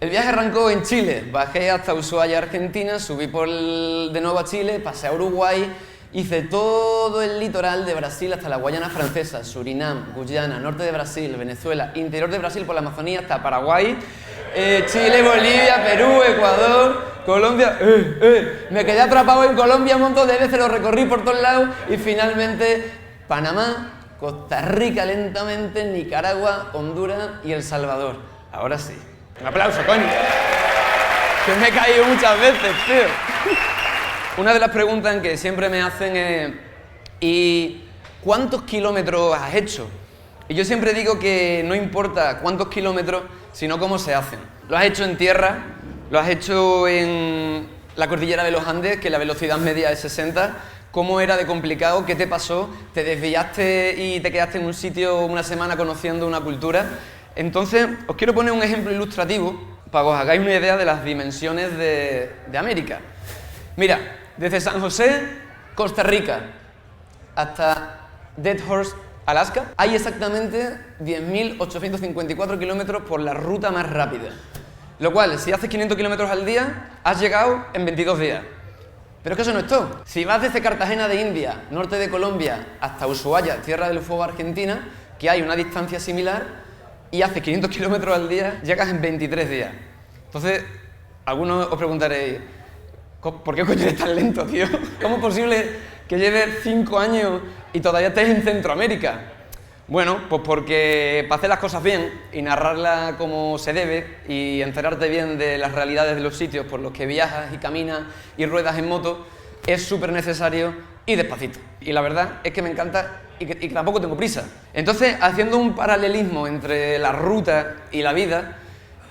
El viaje arrancó en Chile, bajé hasta Ushuaia, Argentina, subí de nuevo a Chile, pasé a Uruguay, hice todo el litoral de Brasil hasta la Guayana Francesa, Surinam, Guyana, norte de Brasil, Venezuela, interior de Brasil por la Amazonía hasta Paraguay, Chile, Bolivia, Perú, Ecuador, Colombia, me quedé atrapado en Colombia un montón de veces, lo recorrí por todos lados y finalmente Panamá, Costa Rica lentamente, Nicaragua, Honduras y El Salvador. Ahora sí. Un aplauso, coño. Que me he caído muchas veces, tío. Una de las preguntas que siempre me hacen es ¿y cuántos kilómetros has hecho? Y yo siempre digo que no importa cuántos kilómetros, sino cómo se hacen. Lo has hecho en tierra, lo has hecho en la cordillera de los Andes, que la velocidad media es 60. ¿Cómo era de complicado? ¿Qué te pasó? ¿Te desviaste y te quedaste en un sitio una semana conociendo una cultura? Entonces, os quiero poner un ejemplo ilustrativo para que os hagáis una idea de las dimensiones de América. Mira, desde San José, Costa Rica, hasta Dead Horse, Alaska, hay exactamente 10.854 kilómetros por la ruta más rápida. Lo cual, si haces 500 kilómetros al día, has llegado en 22 días. Pero es que eso no es todo. Si vas desde Cartagena de India, norte de Colombia, hasta Ushuaia, Tierra del Fuego, Argentina, que hay una distancia similar, y haces 500 kilómetros al día, llegas en 23 días. Entonces, algunos os preguntaréis, ¿por qué coño eres tan lento, tío? ¿Cómo es posible que lleves 5 años y todavía estés en Centroamérica? Bueno, pues porque para hacer las cosas bien y narrarlas como se debe y enterarte bien de las realidades de los sitios por los que viajas y caminas y ruedas en moto, es súper necesario ir despacito. Y la verdad es que me encanta y que tampoco tengo prisa. Entonces, haciendo un paralelismo entre la ruta y la vida,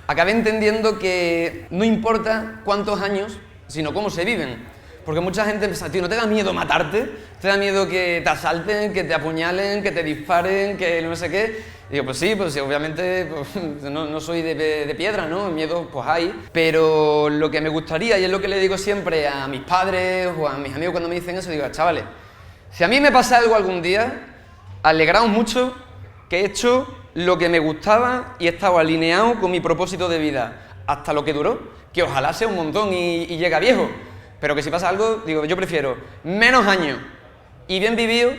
acabé entendiendo que no importa cuántos años, sino cómo se viven. Porque mucha gente piensa, tío, ¿no te da miedo matarte? ¿Te da miedo que te asalten, que te apuñalen, que te disparen, que no sé qué? Y digo, pues sí, obviamente pues, no soy de piedra, ¿no? Miedo pues hay. Pero lo que me gustaría, y es lo que le digo siempre a mis padres o a mis amigos cuando me dicen eso, digo, chavales, si a mí me pasa algo algún día, alegraos mucho que he hecho lo que me gustaba y he estado alineado con mi propósito de vida hasta lo que duró, que ojalá sea un montón y llegue a viejo. Pero que si pasa algo, digo, yo prefiero menos años y bien vivido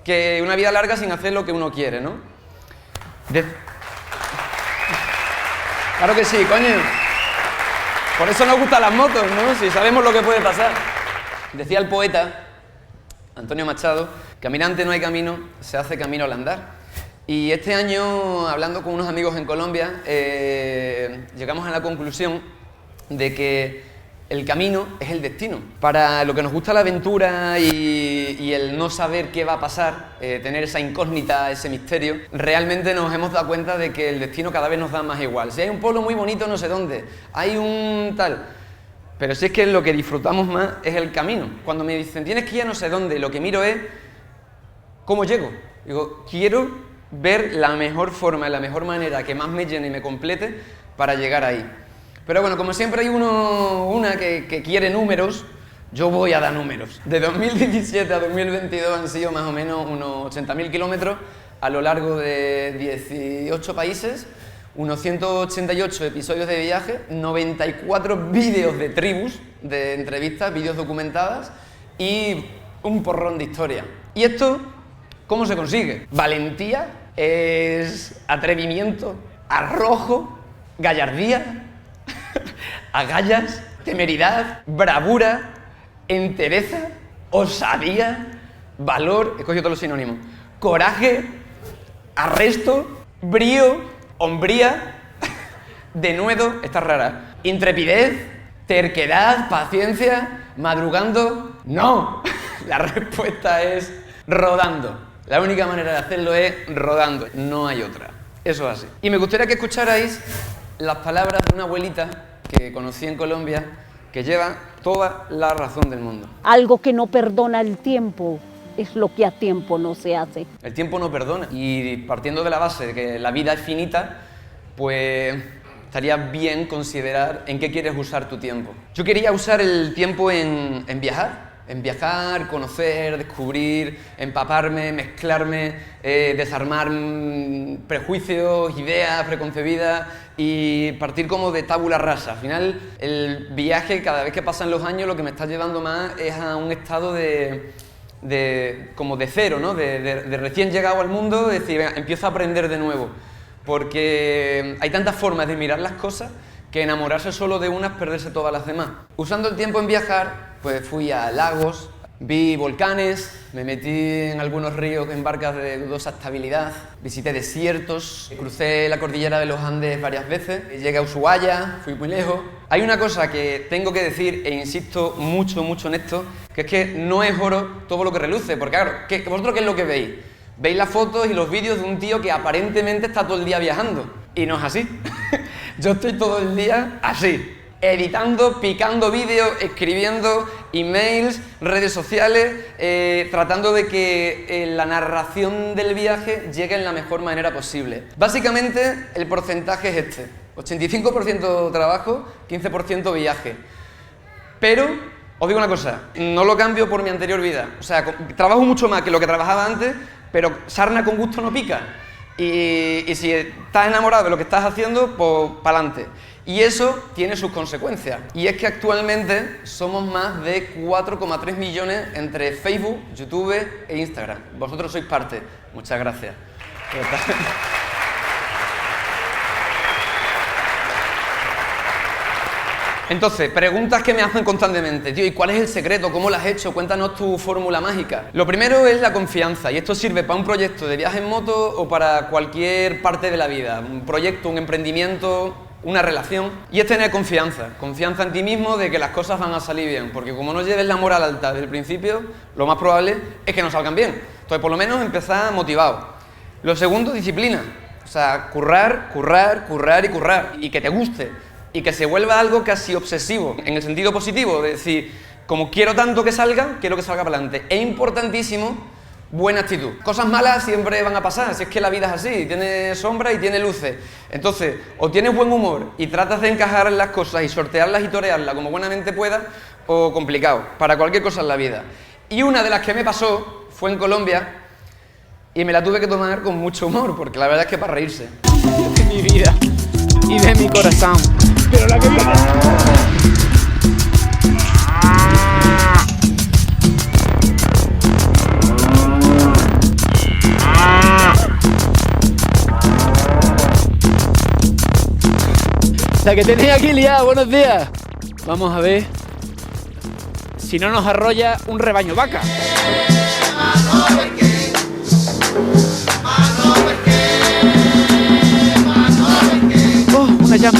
que una vida larga sin hacer lo que uno quiere, ¿no? Claro que sí, coño. Por eso nos gustan las motos, ¿no? Si sabemos lo que puede pasar. Decía el poeta Antonio Machado, caminante no hay camino, se hace camino al andar. Y este año, hablando con unos amigos en Colombia, llegamos a la conclusión de que el camino es el destino. Para lo que nos gusta la aventura y el no saber qué va a pasar, tener esa incógnita, ese misterio, realmente nos hemos dado cuenta de que el destino cada vez nos da más igual. Si hay un pueblo muy bonito no sé dónde, hay un tal... Pero si es que lo que disfrutamos más es el camino. Cuando me dicen, tienes que ir a no sé dónde, lo que miro es cómo llego. Digo, quiero ver la mejor forma, la mejor manera que más me llene y me complete para llegar ahí. Pero bueno, como siempre hay una que quiere números, yo voy a dar números. De 2017 a 2022 han sido más o menos unos 80.000 kilómetros a lo largo de 18 países, unos 188 episodios de viaje, 94 vídeos de tribus, de entrevistas, vídeos documentadas y un porrón de historia. ¿Y esto cómo se consigue? Valentía, es atrevimiento, arrojo, gallardía, agallas, temeridad, bravura, entereza, osadía, valor, he cogido todos los sinónimos, coraje, arresto, brío, hombría, denuedo, esta es rara, intrepidez, terquedad, paciencia, madrugando, no, la respuesta es rodando. La única manera de hacerlo es rodando, no hay otra, eso es así. Y me gustaría que escucharais las palabras de una abuelita que conocí en Colombia, que lleva toda la razón del mundo. Algo que no perdona el tiempo es lo que a tiempo no se hace. El tiempo no perdona. Y partiendo de la base de que la vida es finita, pues estaría bien considerar en qué quieres usar tu tiempo. Yo quería usar el tiempo en viajar, en viajar, conocer, descubrir, empaparme, mezclarme, desarmar prejuicios, ideas preconcebidas y partir como de tabula rasa. Al final, el viaje, cada vez que pasan los años, lo que me está llevando más es a un estado como de cero, ¿no? De recién llegado al mundo, es decir, venga, empiezo a aprender de nuevo. Porque hay tantas formas de mirar las cosas que enamorarse solo de una es perderse todas las demás. Usando el tiempo en viajar, pues fui a lagos, vi volcanes, me metí en algunos ríos en barcas de dudosa estabilidad, visité desiertos, crucé la cordillera de los Andes varias veces, llegué a Ushuaia, fui muy lejos. Hay una cosa que tengo que decir, e insisto mucho en esto, que es que no es oro todo lo que reluce, porque claro, ¿vosotros qué es lo que veis? Veis las fotos y los vídeos de un tío que aparentemente está todo el día viajando, y no es así. Yo estoy todo el día así, editando, picando vídeos, escribiendo emails, redes sociales, tratando de que la narración del viaje llegue en la mejor manera posible. Básicamente, el porcentaje es este: 85% trabajo, 15% viaje. Pero os digo una cosa, no lo cambio por mi anterior vida. O sea, trabajo mucho más que lo que trabajaba antes, pero sarna con gusto no pica. Y si estás enamorado de lo que estás haciendo, pues pa'lante. Y eso tiene sus consecuencias. Y es que actualmente somos más de 4,3 millones entre Facebook, YouTube e Instagram. Vosotros sois parte. Muchas gracias. Entonces, preguntas que me hacen constantemente. Tío, ¿y cuál es el secreto? ¿Cómo lo has hecho? Cuéntanos tu fórmula mágica. Lo primero es la confianza, y esto sirve para un proyecto de viaje en moto o para cualquier parte de la vida. Un proyecto, un emprendimiento, una relación. Y es tener confianza. Confianza en ti mismo de que las cosas van a salir bien. Porque como no lleves la moral alta desde el principio, lo más probable es que no salgan bien. Entonces, por lo menos empezar motivado. Lo segundo, disciplina. O sea, currar. Y que te guste. Y que se vuelva algo casi obsesivo, en el sentido positivo, de decir, como quiero tanto que salga, quiero que salga para adelante. Es importantísimo, buena actitud. Cosas malas siempre van a pasar, si es que la vida es así, tiene sombras y tiene luces. Entonces, o tienes buen humor y tratas de encajar las cosas y sortearlas y torearlas como buenamente puedas, o complicado, para cualquier cosa en la vida. Y una de las que me pasó fue en Colombia, y me la tuve que tomar con mucho humor, porque la verdad es que para reírse. De mi vida y de mi corazón. Pero la que viene. La que tenéis aquí liada, buenos días. Vamos a ver si no nos arrolla un rebaño vaca. Oh, una llama.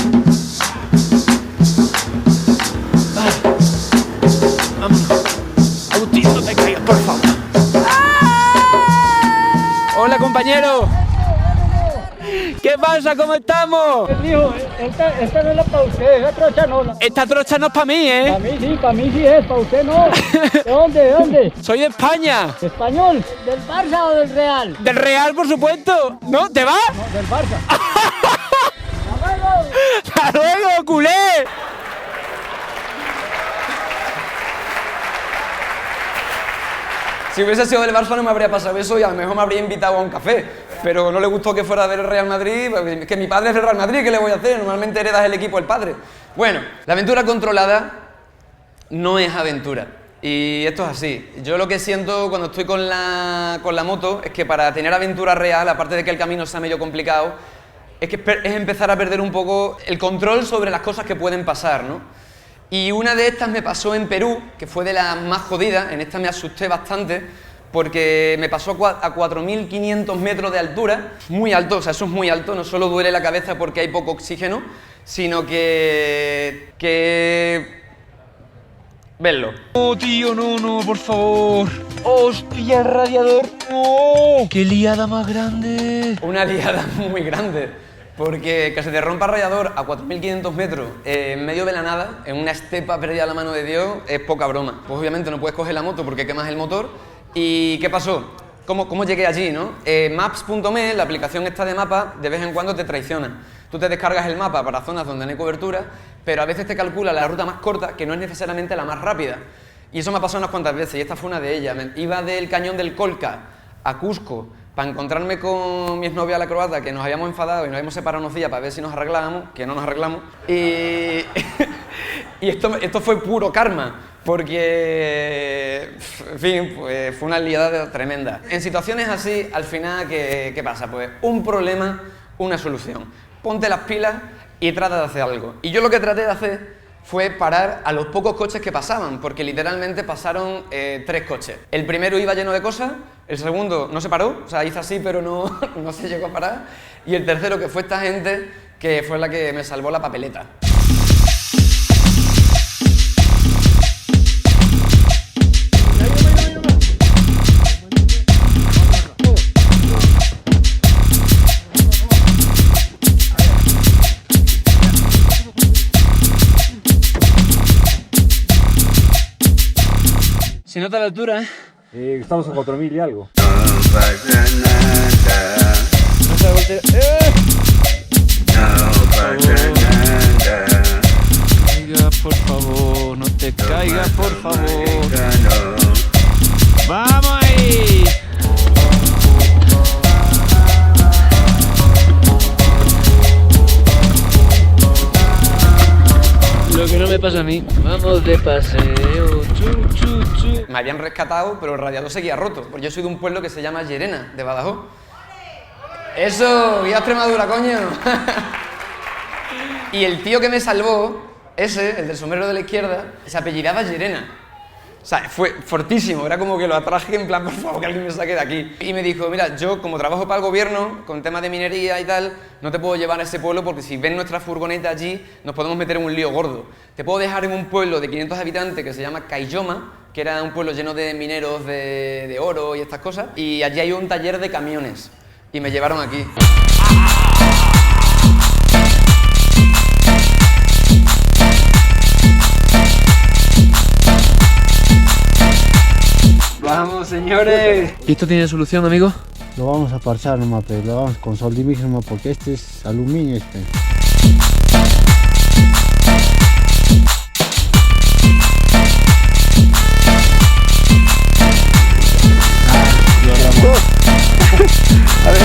Vámonos. Agustín, no te caigas, por favor. Hola, compañero. ¿Qué pasa? ¿Cómo estamos? Hijo, esta no es la para usted, esa trocha no. Esta trocha no es para mí, ¿eh? Para mí sí es, para usted no. ¿De dónde? ¿De dónde? Soy de España. ¿Español? ¿Del Barça o del Real? Del Real, por supuesto. ¿No? ¿Te vas? No, del Barça. ¡Hasta luego, culé! Si hubiese sido del Barça no me habría pasado eso y a lo mejor me habría invitado a un café. Pero no le gustó que fuera del Real Madrid, es que mi padre es del Real Madrid, ¿qué le voy a hacer? Normalmente heredas el equipo del padre. Bueno, la aventura controlada no es aventura. Y esto es así. Yo lo que siento cuando estoy con la moto es que para tener aventura real, aparte de que el camino sea medio complicado, es empezar a perder un poco el control sobre las cosas que pueden pasar, ¿no? Y una de estas me pasó en Perú, que fue de las más jodidas. En esta me asusté bastante, porque me pasó a 4.500 metros de altura, muy alto, o sea, eso es muy alto, no solo duele la cabeza porque hay poco oxígeno, sino que... Vedlo. No, tío, no, por favor. ¡Hostia, el radiador! ¡No! ¡Qué liada más grande! Una liada muy grande, porque que se te rompa el radiador a 4.500 metros en medio de la nada, en una estepa perdida a la mano de Dios, es poca broma. Pues obviamente no puedes coger la moto porque quemas el motor. ¿Y qué pasó? ¿Cómo llegué allí, no? Maps.me, la aplicación esta de mapa, de vez en cuando te traiciona. Tú te descargas el mapa para zonas donde no hay cobertura, pero a veces te calcula la ruta más corta, que no es necesariamente la más rápida. Y eso me ha pasado unas cuantas veces, y esta fue una de ellas. Iba del Cañón del Colca a Cusco para encontrarme con mi exnovia la croata, que nos habíamos enfadado y nos habíamos separado unos días para ver si nos arreglábamos, que no nos arreglamos. Y, y esto fue puro karma, porque, en fin, pues fue una liada tremenda. En situaciones así, al final, ¿qué pasa? Pues un problema, una solución. Ponte las pilas y trata de hacer algo. Y yo lo que traté de hacer fue parar a los pocos coches que pasaban, porque literalmente pasaron 3 coches. El primero iba lleno de cosas, el segundo no se paró, o sea, hizo así pero no se llegó a parar, y el tercero, que fue esta gente, que fue la que me salvó la papeleta. Se nota la altura, ¿eh? Estamos a 4000 y algo. No se da voltera. Caiga, por favor, no te caigas, por favor. ¡Vamos ahí! Lo que no me pasa a mí. Vamos de paseo. Chu, chu, chu. Me habían rescatado, pero el radiador seguía roto, porque yo soy de un pueblo que se llama Llerena, de Badajoz. ¡Eso! ¡Viva Extremadura, coño! Y el tío que me salvó, ese, el del sombrero de la izquierda, se apellidaba Llerena. O sea, fue fortísimo, era como que lo atraje en plan, por favor, que alguien me saque de aquí. Y me dijo, mira, yo como trabajo para el gobierno, con temas de minería y tal, no te puedo llevar a ese pueblo porque si ven nuestra furgoneta allí, nos podemos meter en un lío gordo. Te puedo dejar en un pueblo de 500 habitantes que se llama Caylloma, que era un pueblo lleno de mineros de oro y estas cosas, y allí hay un taller de camiones, y me llevaron aquí. ¡Vamos, señores! ¿Y esto tiene solución, amigo? Lo vamos a parchar nomás, pero lo vamos con Soldimix nomás, porque este es aluminio este. A ver,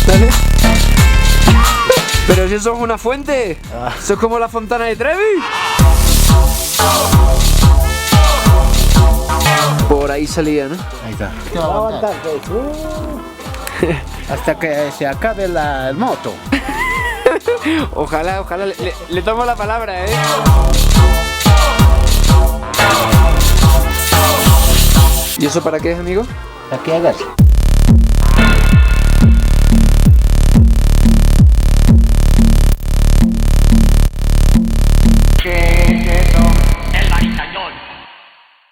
dale. Pero si eso es una fuente, eso es como la fontana de Trevi. Por ahí salía, ¿no? Ahí está. Hasta que se acabe el moto. Ojalá, le tomo la palabra, ¿eh? ¿Y eso para qué es, amigo? Para que hagas.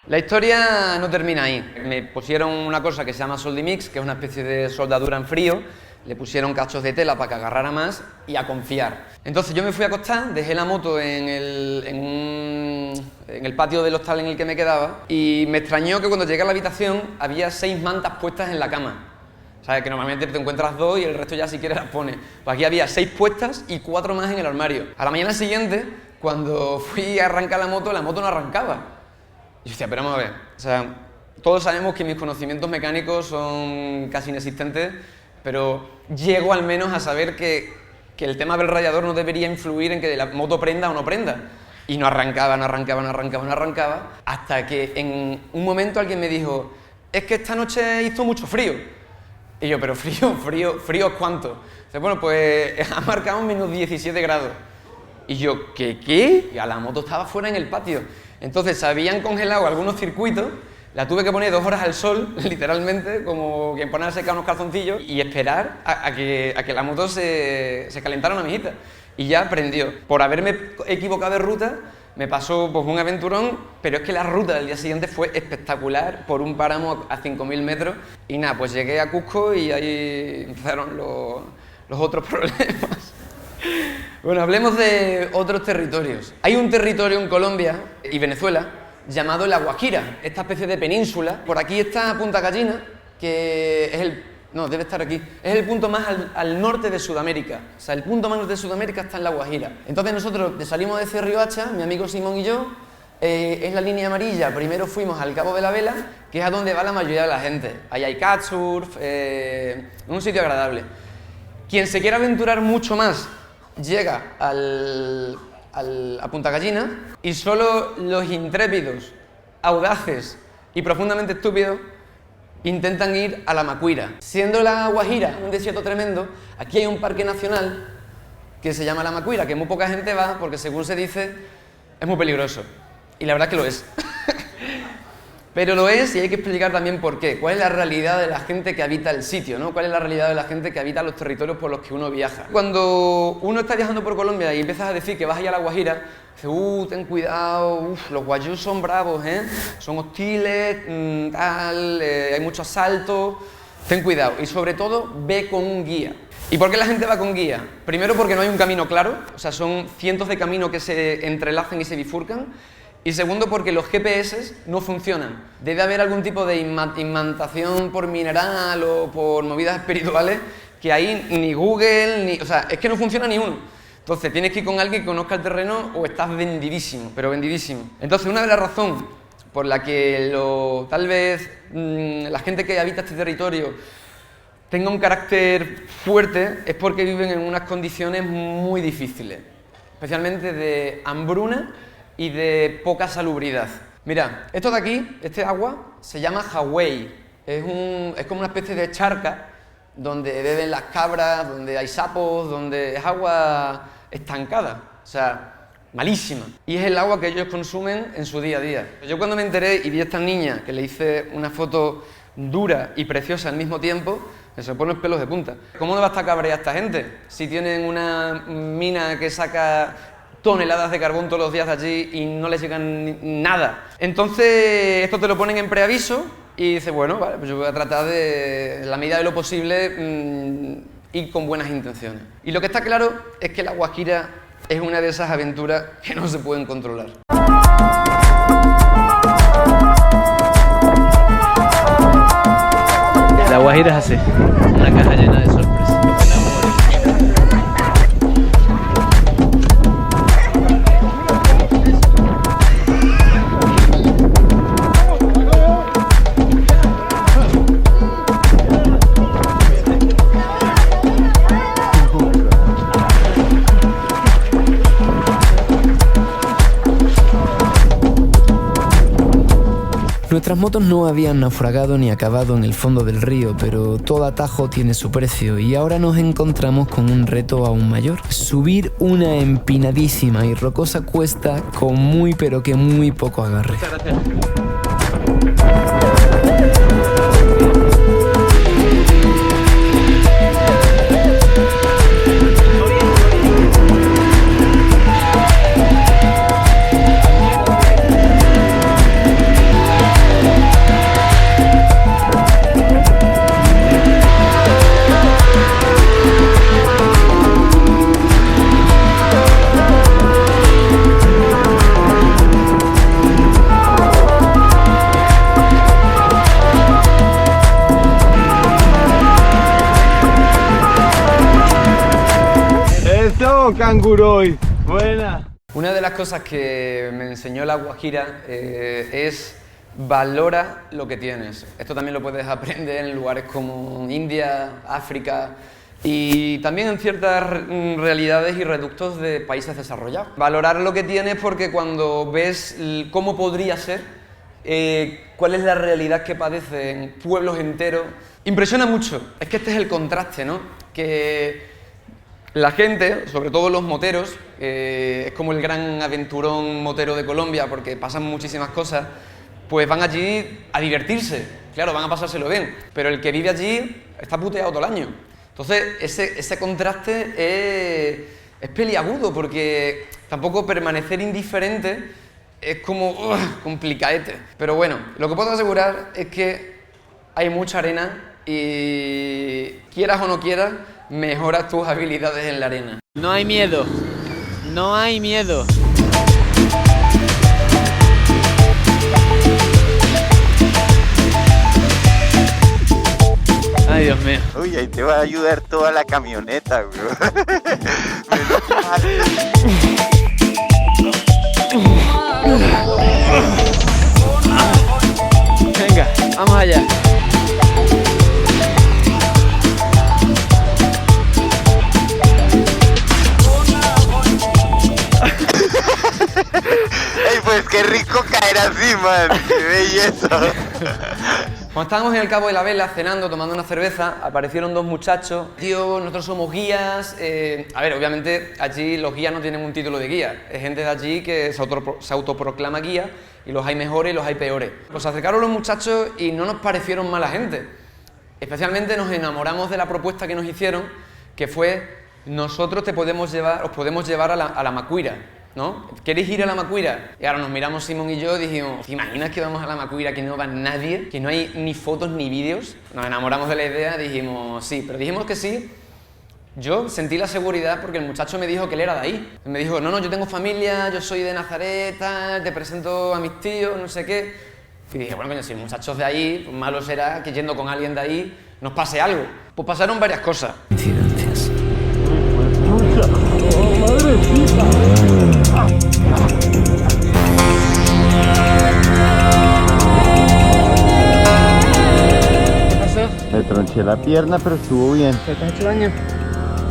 La historia no termina ahí. Me pusieron una cosa que se llama Soldimix, que es una especie de soldadura en frío. Le pusieron cachos de tela para que agarrara más y a confiar. Entonces yo me fui a acostar, dejé la moto en el patio del hostal en el que me quedaba y me extrañó que cuando llegué a la habitación había 6 mantas puestas en la cama. ¿Sabes? Que normalmente te encuentras 2 y el resto ya si quieres las pones. Pues aquí había 6 puestas y 4 más en el armario. A la mañana siguiente, cuando fui a arrancar la moto no arrancaba. Y yo decía, pero vamos a ver, o sea, todos sabemos que mis conocimientos mecánicos son casi inexistentes, pero llego al menos a saber que el tema del radiador no debería influir en que la moto prenda o no prenda. Y no arrancaba, hasta que en un momento alguien me dijo, es que esta noche hizo mucho frío. Y yo, pero frío ¿es cuánto? Dice, bueno, pues ha marcado menos 17 grados. Y yo, ¿qué? Y a la moto estaba fuera en el patio. Entonces se habían congelado algunos circuitos, la tuve que poner 2 horas al sol, literalmente, como quien pone a secar unos calzoncillos, y esperar a que la moto se calentara una mijita. Y ya prendió. Por haberme equivocado de ruta, me pasó pues un aventurón, pero es que la ruta del día siguiente fue espectacular, por un páramo a 5000 metros. Y nada, pues llegué a Cusco y ahí empezaron los otros problemas. Bueno, hablemos de otros territorios. Hay un territorio en Colombia y Venezuela llamado La Guajira, esta especie de península. Por aquí está Punta Gallina, que es debe estar aquí. Es el punto más al norte de Sudamérica. O sea, el punto más norte de Sudamérica está en La Guajira. Entonces nosotros salimos de Riohacha, mi amigo Simón y yo, es la línea amarilla. Primero fuimos al Cabo de la Vela, que es a donde va la mayoría de la gente. Ahí hay kitesurf, un sitio agradable. Quien se quiera aventurar mucho más, llega a Punta Gallina, y solo los intrépidos, audaces y profundamente estúpidos intentan ir a la Macuira. Siendo la Guajira un desierto tremendo, aquí hay un parque nacional que se llama la Macuira, que muy poca gente va porque, según se dice, es muy peligroso. Y la verdad es que lo es. Pero lo es, y hay que explicar también por qué. ¿Cuál es la realidad de la gente que habita el sitio, ¿no? ¿Cuál es la realidad de la gente que habita los territorios por los que uno viaja? Cuando uno está viajando por Colombia y empiezas a decir que vas a ir a la Guajira, dices, ten cuidado, los guayús son bravos, son hostiles, hay mucho asalto, ten cuidado. Y sobre todo, ve con un guía. ¿Y por qué la gente va con guía? Primero, porque no hay un camino claro, o sea, son cientos de caminos que se entrelazan y se bifurcan. Y segundo, porque los GPS no funcionan. Debe haber algún tipo de imantación por mineral o por movidas espirituales que ahí ni Google, o sea, es que no funciona ni uno. Entonces tienes que ir con alguien que conozca el terreno o estás vendidísimo, pero vendidísimo. Entonces, una de las razones por la que tal vez la gente que habita este territorio tenga un carácter fuerte es porque viven en unas condiciones muy difíciles, especialmente de hambruna y de poca salubridad. Mira, esto de aquí, este agua, se llama Hawái. Es como una especie de charca donde beben las cabras, donde hay sapos, donde es agua estancada, o sea, malísima. Y es el agua que ellos consumen en su día a día. Yo cuando me enteré y vi a esta niña, que le hice una foto dura y preciosa al mismo tiempo, me se me ponen los pelos de punta. ¿Cómo no va a estar cabreada esta gente si tienen una mina que saca toneladas de carbón todos los días de allí y no les llegan nada? Entonces, esto te lo ponen en preaviso y dices, bueno, vale, pues yo voy a tratar de, en la medida de lo posible, ir con buenas intenciones. Y lo que está claro es que la Guajira es una de esas aventuras que no se pueden controlar. La Guajira es así, una caja llena de sorpresas. Nuestras motos no habían naufragado ni acabado en el fondo del río, pero todo atajo tiene su precio y ahora nos encontramos con un reto aún mayor. Subir una empinadísima y rocosa cuesta con muy pero que muy poco agarre. Muchas gracias. Canguroy, buena. Una de las cosas que me enseñó la Guajira es valora lo que tienes. Esto también lo puedes aprender en lugares como India, África y también en ciertas realidades y reductos de países desarrollados. Valorar lo que tienes porque cuando ves cómo podría ser, cuál es la realidad que padecen pueblos enteros, impresiona mucho. Es que este es el contraste, ¿no? Que la gente, sobre todo los moteros, es como el gran aventurón motero de Colombia porque pasan muchísimas cosas, pues van allí a divertirse, claro, van a pasárselo bien, pero el que vive allí está puteado todo el año. Entonces, ese contraste es peliagudo porque tampoco permanecer indiferente es como complicadete. Pero bueno, lo que puedo asegurar es que hay mucha arena y quieras o no quieras, mejoras tus habilidades en la arena. No hay miedo, no hay miedo. Ay, Dios mío. Uy, ahí te va a ayudar toda la camioneta, bro. Menos mal. qué rico caer así, man. Qué belleza. Cuando estábamos en el Cabo de la Vela cenando, tomando una cerveza, aparecieron dos muchachos. Tío, nosotros somos guías. A ver, obviamente allí los guías no tienen un título de guía. Hay gente de allí que se autoproclama guía y los hay mejores y los hay peores. Pues se acercaron los muchachos y no nos parecieron mala gente. Especialmente nos enamoramos de la propuesta que nos hicieron, que fue: nosotros os podemos llevar a la Macuira, ¿no? ¿Queréis ir a la Macuira? Y ahora nos miramos Simón y yo y dijimos: ¿te imaginas que vamos a la Macuira, que no va nadie, que no hay ni fotos ni vídeos? Nos enamoramos de la idea, dijimos sí, pero dijimos que sí. Yo sentí la seguridad porque el muchacho me dijo que él era de ahí. Me dijo: no, yo tengo familia, yo soy de Nazaret, tal, te presento a mis tíos, no sé qué. Y dije: bueno, coño, si el muchacho es de ahí, pues malo será que yendo con alguien de ahí nos pase algo. Pues pasaron varias cosas. Incidencias. ¿Qué pasó? Me tronché la pierna, pero estuvo bien. ¿Te has hecho daño?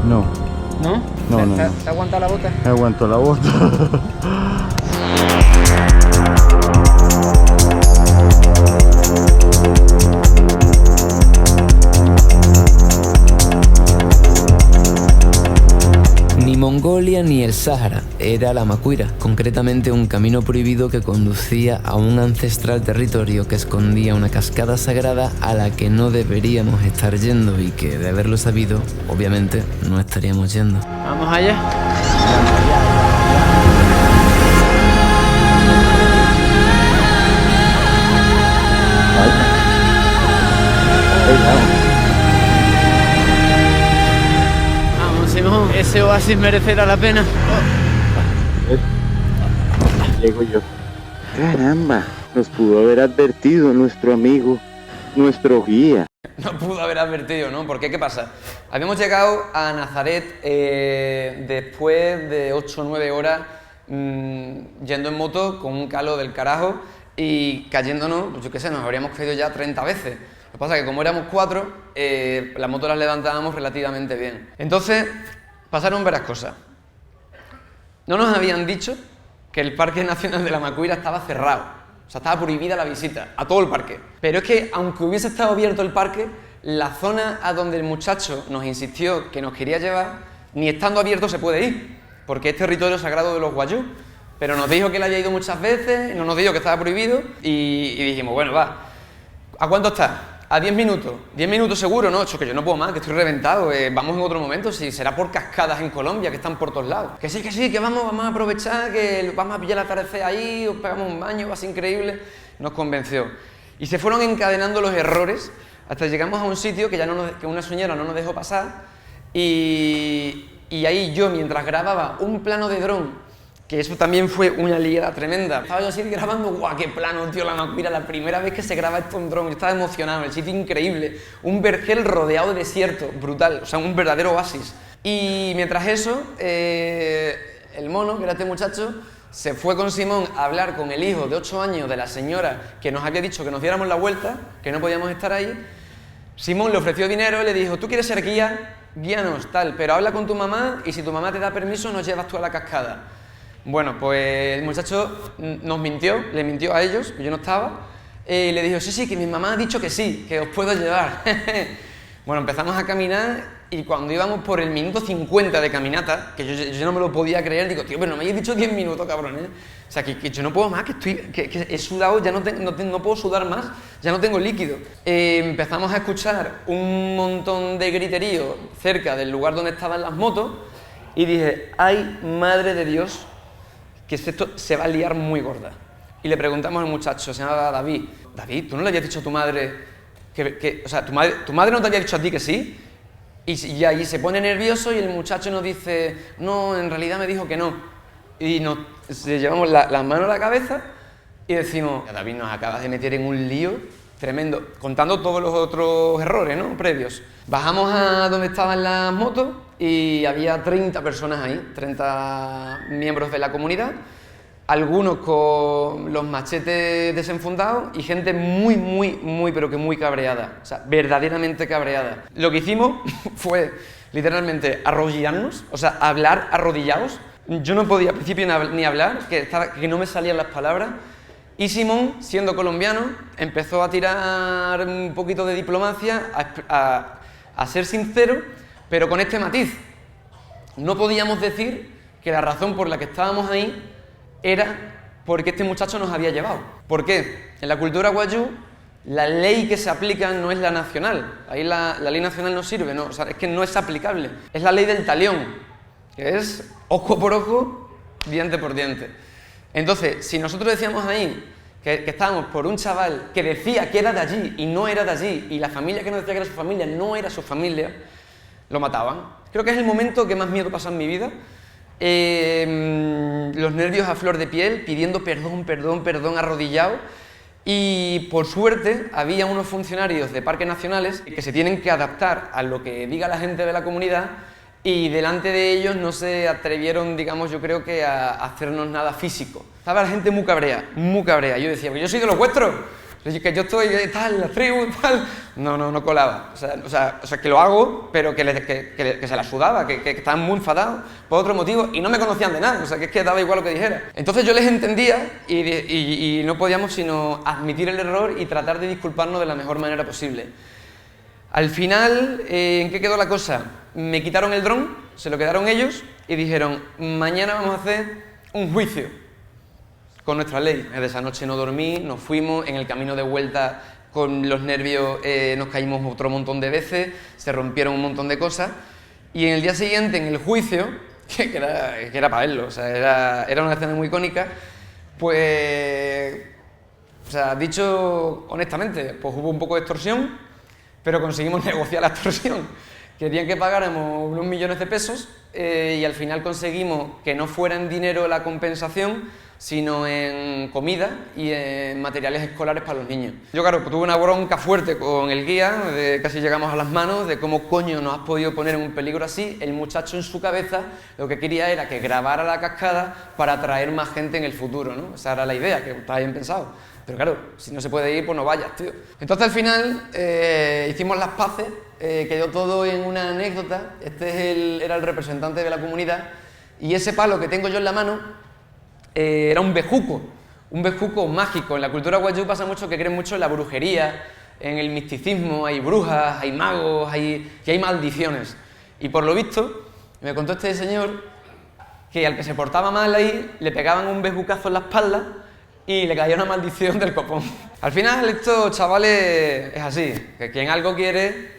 No, ¿No? No. ¿Te aguanta la bota? me aguantó la bota. Ni Mongolia ni el Sáhara, era la Macuira, concretamente un camino prohibido que conducía a un ancestral territorio que escondía una cascada sagrada a la que no deberíamos estar yendo y que, de haberlo sabido, obviamente no estaríamos yendo. Vamos allá. Vamos, Simón, ese oasis merecerá la pena. Llego yo. Caramba, nos pudo haber advertido nuestro amigo, nuestro guía. No pudo haber advertido, ¿no? Porque, ¿qué pasa? Habíamos llegado a Nazaret después de 8 o 9 horas yendo en moto con un calor del carajo y cayéndonos, pues yo qué sé, nos habríamos caído ya 30 veces. Lo que pasa es que como éramos 4, la moto las levantábamos relativamente bien. Entonces, pasaron varias cosas. No nos habían dicho que el Parque Nacional de la Macuira estaba cerrado. O sea, estaba prohibida la visita a todo el parque. Pero es que, aunque hubiese estado abierto el parque, la zona a donde el muchacho nos insistió que nos quería llevar, ni estando abierto se puede ir, porque es territorio sagrado de los guayú. Pero nos dijo que él había ido muchas veces, no nos dijo que estaba prohibido, y dijimos: bueno, va, ¿a cuánto está? A 10 minutos. 10 minutos seguro, ¿no? Eso que yo no puedo más, que estoy reventado. Vamos en otro momento, si será por cascadas en Colombia, que están por todos lados. Que sí, que vamos a aprovechar, que vamos a pillar el atardecer ahí, os pegamos un baño, va a ser increíble. Nos convenció. Y se fueron encadenando los errores hasta llegamos a un sitio que una señora no nos dejó pasar. Y ahí yo, mientras grababa un plano de dron, que eso también fue una liada tremenda. Estaba yo así grabando, ¡guau, qué plano, tío, la Macuira! La primera vez que se graba esto en dron, yo estaba emocionado, el sitio increíble. Un vergel rodeado de desierto, brutal, o sea, un verdadero oasis. Y mientras eso, el mono, que era este muchacho, se fue con Simón a hablar con el hijo de 8 años de la señora que nos había dicho que nos diéramos la vuelta, que no podíamos estar ahí. Simón le ofreció dinero y le dijo: ¿tú quieres ser guía? Guíanos, tal, pero habla con tu mamá y si tu mamá te da permiso nos llevas tú a la cascada. Bueno, pues el muchacho nos mintió, le mintió a ellos, que yo no estaba, y le dijo: sí, que mi mamá ha dicho que sí, que os puedo llevar. Bueno, empezamos a caminar y cuando íbamos por el minuto 50 de caminata, que yo no me lo podía creer, digo: tío, pero no me habéis dicho 10 minutos, cabrones. O sea, que yo no puedo más, que he sudado, ya no puedo sudar más, ya no tengo líquido. Empezamos a escuchar un montón de griterío cerca del lugar donde estaban las motos y dije: ay, madre de Dios, que esto se va a liar muy gorda. Y le preguntamos al muchacho, se llamaba David: David, ¿tú no le habías dicho a tu madre o sea, tu madre no te había dicho a ti que sí? Y ahí se pone nervioso y el muchacho nos dice: no, en realidad me dijo que no. Y nos llevamos las manos a la cabeza y decimos: David, nos acabas de meter en un lío tremendo, contando todos los otros errores, ¿no?, previos. Bajamos a donde estaban las motos y había 30 personas ahí, 30 miembros de la comunidad, algunos con los machetes desenfundados y gente muy, pero que muy cabreada, o sea, verdaderamente cabreada. Lo que hicimos fue literalmente arrodillarnos, o sea, hablar arrodillados. Yo no podía al principio ni hablar, que no me salían las palabras. Y Simón, siendo colombiano, empezó a tirar un poquito de diplomacia, a ser sincero, pero con este matiz. No podíamos decir que la razón por la que estábamos ahí era porque este muchacho nos había llevado. ¿Por qué? En la cultura wayuu, la ley que se aplica no es la nacional. Ahí la ley nacional no sirve, no, o sea, es que no es aplicable. Es la ley del talión, que es ojo por ojo, diente por diente. Entonces, si nosotros decíamos ahí que estábamos por un chaval que decía que era de allí y no era de allí, y la familia que nos decía que era su familia no era su familia, lo mataban. Creo que es el momento que más miedo pasa en mi vida. Los nervios a flor de piel, pidiendo perdón, arrodillado. Y por suerte había unos funcionarios de parques nacionales que se tienen que adaptar a lo que diga la gente de la comunidad, y delante de ellos no se atrevieron, digamos, yo creo que a hacernos nada físico. Estaba la gente muy cabrea, muy cabrea. Yo decía, pues yo soy de los vuestros, que yo estoy tal, la tribu, tal. No colaba. O sea, que lo hago, pero que se la sudaba, que estaban muy enfadados por otro motivo y no me conocían de nada, o sea, que es que daba igual lo que dijera. Entonces yo les entendía y no podíamos sino admitir el error y tratar de disculparnos de la mejor manera posible. Al final, ¿en qué quedó la cosa? Me quitaron el dron, se lo quedaron ellos y dijeron, mañana vamos a hacer un juicio con nuestra ley. Desde esa noche no dormí, nos fuimos, en el camino de vuelta con los nervios nos caímos otro montón de veces, se rompieron un montón de cosas, y en el día siguiente, en el juicio, que era para verlo, o sea, era una escena muy icónica, pues, o sea, dicho honestamente, pues hubo un poco de extorsión, pero conseguimos negociar la extorsión. Querían que pagáramos unos millones de pesos y al final conseguimos que no fuera en dinero la compensación, sino en comida y en materiales escolares para los niños. Yo, claro, tuve una bronca fuerte con el guía, casi llegamos a las manos, de cómo coño nos has podido poner en un peligro así. El muchacho en su cabeza lo que quería era que grabara la cascada para atraer más gente en el futuro, ¿no? Esa era la idea, que estaba bien pensado. Pero claro, si no se puede ir, pues no vayas, tío. Entonces al final hicimos las paces, quedó todo en una anécdota. Era el representante de la comunidad, y ese palo que tengo yo en la mano era un bejuco mágico. En la cultura wayuu pasa mucho que creen mucho en la brujería, en el misticismo, hay brujas, hay magos, y hay maldiciones. Y por lo visto, me contó este señor que al que se portaba mal ahí, le pegaban un bejucazo en la espalda y le caía una maldición del copón. Al final, esto, chavales, es así, que quien algo quiere,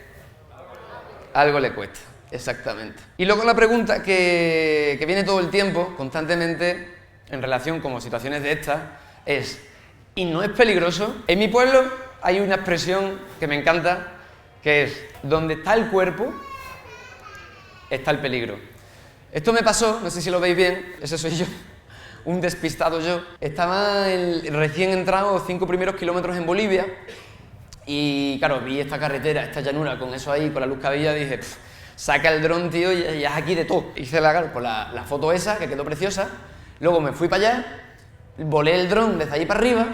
algo le cuesta. Exactamente. Y luego la pregunta que viene todo el tiempo, constantemente, en relación con situaciones de estas, es, ¿y no es peligroso? En mi pueblo hay una expresión que me encanta, que es, donde está el cuerpo, está el peligro. Esto me pasó, no sé si lo veis bien, ese soy yo, un despistado yo. Estaba recién entrado 5 primeros kilómetros en Bolivia, y claro, vi esta carretera, esta llanura, con eso ahí, con la luz que había, dije, saca el dron, tío, y es aquí de todo. Hice la foto esa, que quedó preciosa. Luego me fui para allá, volé el dron desde allí para arriba,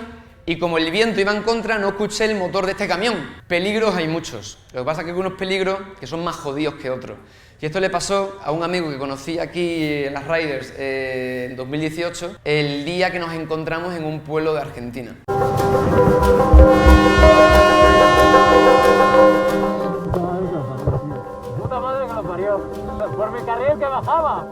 y como el viento iba en contra, no escuché el motor de este camión. Peligros hay muchos, lo que pasa es que hay unos peligros que son más jodidos que otros. Y esto le pasó a un amigo que conocí aquí en las Riders en 2018, el día que nos encontramos en un pueblo de Argentina.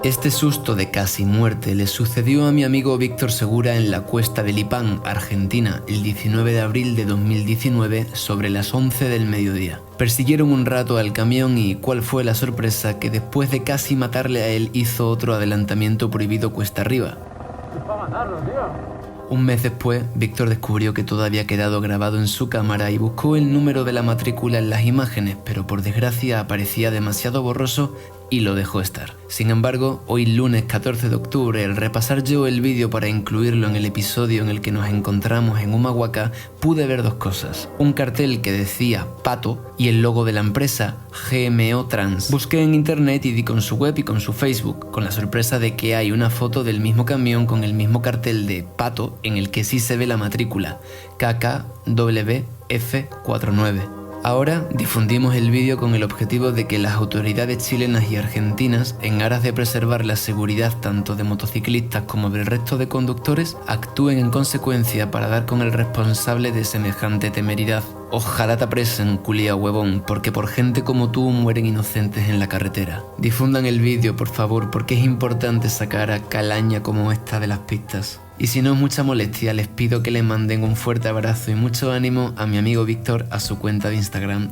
Este susto de casi muerte le sucedió a mi amigo Víctor Segura en la cuesta de Lipán, Argentina, el 19 de abril de 2019, sobre las 11 del mediodía. Persiguieron un rato al camión y ¿cuál fue la sorpresa? Que después de casi matarle a él, hizo otro adelantamiento prohibido cuesta arriba. Un mes después, Víctor descubrió que todo había quedado grabado en su cámara y buscó el número de la matrícula en las imágenes, pero por desgracia aparecía demasiado borroso y lo dejó estar. Sin embargo, hoy lunes 14 de octubre, al repasar yo el vídeo para incluirlo en el episodio en el que nos encontramos en Humahuaca, pude ver dos cosas. Un cartel que decía Pato y el logo de la empresa GMO Trans. Busqué en internet y di con su web y con su Facebook, con la sorpresa de que hay una foto del mismo camión con el mismo cartel de Pato en el que sí se ve la matrícula KKWF49. Ahora difundimos el vídeo con el objetivo de que las autoridades chilenas y argentinas, en aras de preservar la seguridad tanto de motociclistas como del resto de conductores, actúen en consecuencia para dar con el responsable de semejante temeridad. Ojalá te apresen, culia huevón, porque por gente como tú mueren inocentes en la carretera. Difundan el vídeo, por favor, porque es importante sacar a calaña como esta de las pistas. Y si no es mucha molestia, les pido que le manden un fuerte abrazo y mucho ánimo a mi amigo Víctor a su cuenta de Instagram,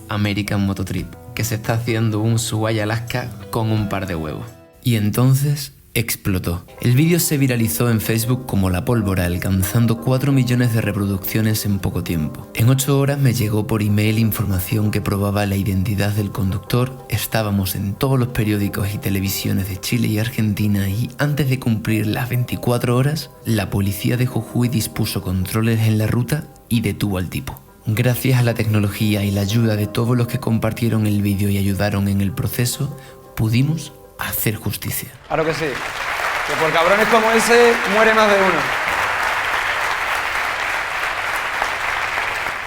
@AmericanMototrip, que se está haciendo un Ushuaia Alaska con un par de huevos. Y entonces explotó. El vídeo se viralizó en Facebook como la pólvora, alcanzando 4 millones de reproducciones en poco tiempo. En 8 horas me llegó por email información que probaba la identidad del conductor, estábamos en todos los periódicos y televisiones de Chile y Argentina y antes de cumplir las 24 horas, la policía de Jujuy dispuso controles en la ruta y detuvo al tipo. Gracias a la tecnología y la ayuda de todos los que compartieron el vídeo y ayudaron en el proceso, pudimos hacer justicia. Claro que sí. Que por cabrones como ese muere más de uno.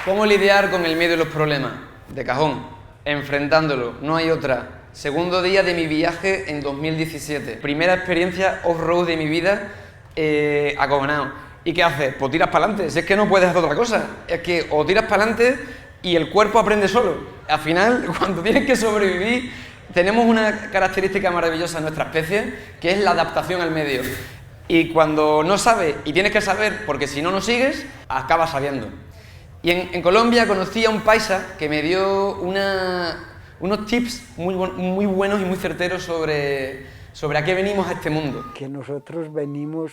¿Cómo lidiar con el miedo y los problemas? De cajón, enfrentándolo, no hay otra. Segundo día de mi viaje en 2017. Primera experiencia off-road de mi vida, acojonado. ¿Y qué haces? Pues tiras para adelante. Si es que no puedes hacer otra cosa. Es que o tiras para adelante y el cuerpo aprende solo. Al final, cuando tienes que sobrevivir, tenemos una característica maravillosa en nuestra especie, que es la adaptación al medio. Y cuando no sabes, y tienes que saber, porque si no, no sigues, acabas sabiendo. Y en Colombia conocí a un paisa que me dio unos tips muy buenos y muy certeros sobre a qué venimos a este mundo. Que nosotros venimos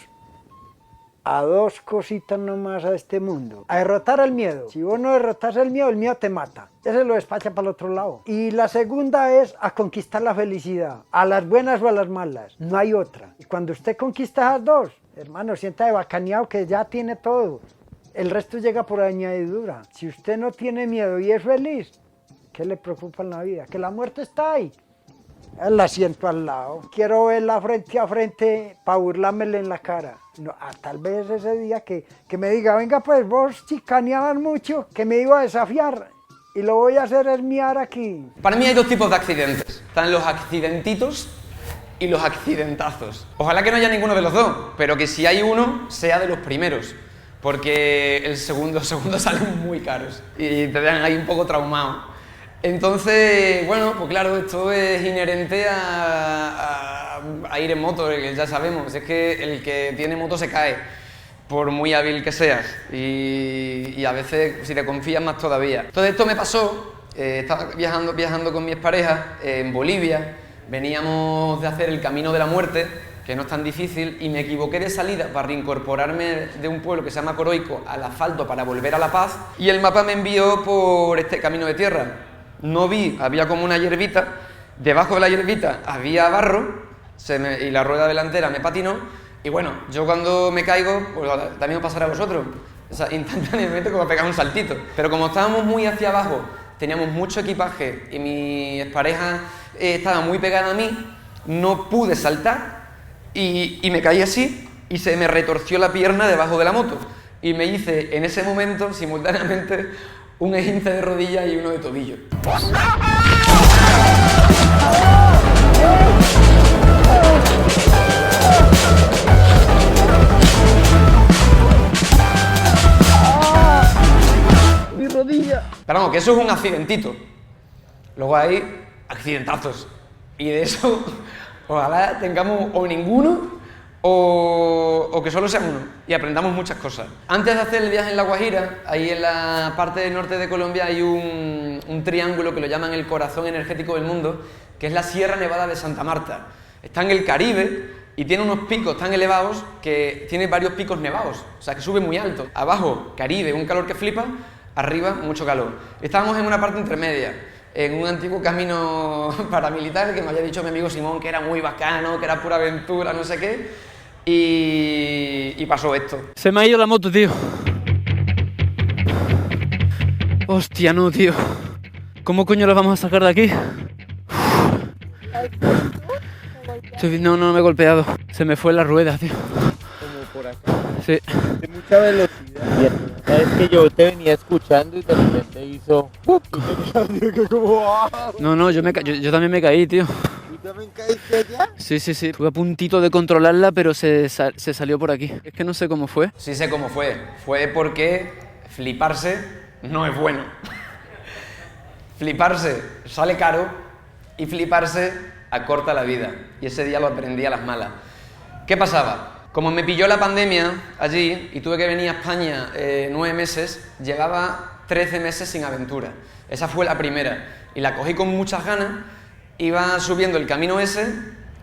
a dos cositas nomás a este mundo. A derrotar el miedo. Si vos no derrotas el miedo te mata. Ese lo despacha para el otro lado. Y la segunda es a conquistar la felicidad. A las buenas o a las malas. No hay otra. Y cuando usted conquista esas dos, hermano, sienta de bacaneado que ya tiene todo. El resto llega por añadidura. Si usted no tiene miedo y es feliz, ¿qué le preocupa en la vida? Que la muerte está ahí. La siento al lado. Quiero verla frente a frente para burlármele en la cara. No, tal vez ese día que me diga, venga pues vos chicaneabas mucho, que me iba a desafiar y lo voy a hacer esmiar aquí. Para mí hay dos tipos de accidentes. Están los accidentitos y los accidentazos. Ojalá que no haya ninguno de los dos, pero que si hay uno, sea de los primeros. Porque el segundo salen muy caros y te dejan ahí un poco traumado. Entonces, bueno, pues claro, esto es inherente a ir en moto, ya sabemos, es que el que tiene moto se cae, por muy hábil que seas, y a veces si te confías más todavía. Entonces esto me pasó, estaba viajando con mi expareja en Bolivia, veníamos de hacer el Camino de la Muerte, que no es tan difícil, y me equivoqué de salida para reincorporarme de un pueblo que se llama Coroico al asfalto para volver a La Paz, y el mapa me envió por este camino de tierra. No vi, había como una hierbita, debajo de la hierbita había barro y la rueda delantera me patinó y bueno, yo cuando me caigo, pues también os pasará a vosotros, o sea, instantáneamente como pegar un saltito. Pero como estábamos muy hacia abajo, teníamos mucho equipaje y mi expareja estaba muy pegada a mí, no pude saltar y me caí así y se me retorció la pierna debajo de la moto y me hice en ese momento simultáneamente un esguince de rodilla y uno de tobillo. Mi rodilla. Pero vamos, que eso es un accidentito. Luego hay accidentazos. Y de eso, ojalá tengamos o ninguno o que solo sea uno y aprendamos muchas cosas. Antes de hacer el viaje en La Guajira, ahí en la parte del norte de Colombia hay un triángulo que lo llaman el corazón energético del mundo, que es la Sierra Nevada de Santa Marta. Está en el Caribe y tiene unos picos tan elevados que tiene varios picos nevados, o sea que sube muy alto. Abajo, Caribe, un calor que flipa, arriba, mucho calor. Estábamos en una parte intermedia, en un antiguo camino paramilitar que me había dicho mi amigo Simón que era muy bacano, que era pura aventura, no sé qué. Y pasó esto. Se me ha ido la moto, tío. Hostia, no, tío. ¿Cómo coño la vamos a sacar de aquí? No me he golpeado. Se me fue la rueda, tío. por acá. Sí. De mucha velocidad. Sabes que yo te venía escuchando y de repente hizo... No, yo también me caí, tío. ¿Tú también caíste allá? Sí. Estuve a puntito de controlarla, pero se salió por aquí. Es que no sé cómo fue. Sí sé cómo fue. Fue porque fliparse no es bueno. Fliparse sale caro y fliparse acorta la vida. Y ese día lo aprendí a las malas. ¿Qué pasaba? Como me pilló la pandemia allí y tuve que venir a España 9 meses, llevaba 13 meses sin aventura. Esa fue la primera. Y la cogí con muchas ganas, iba subiendo el camino ese,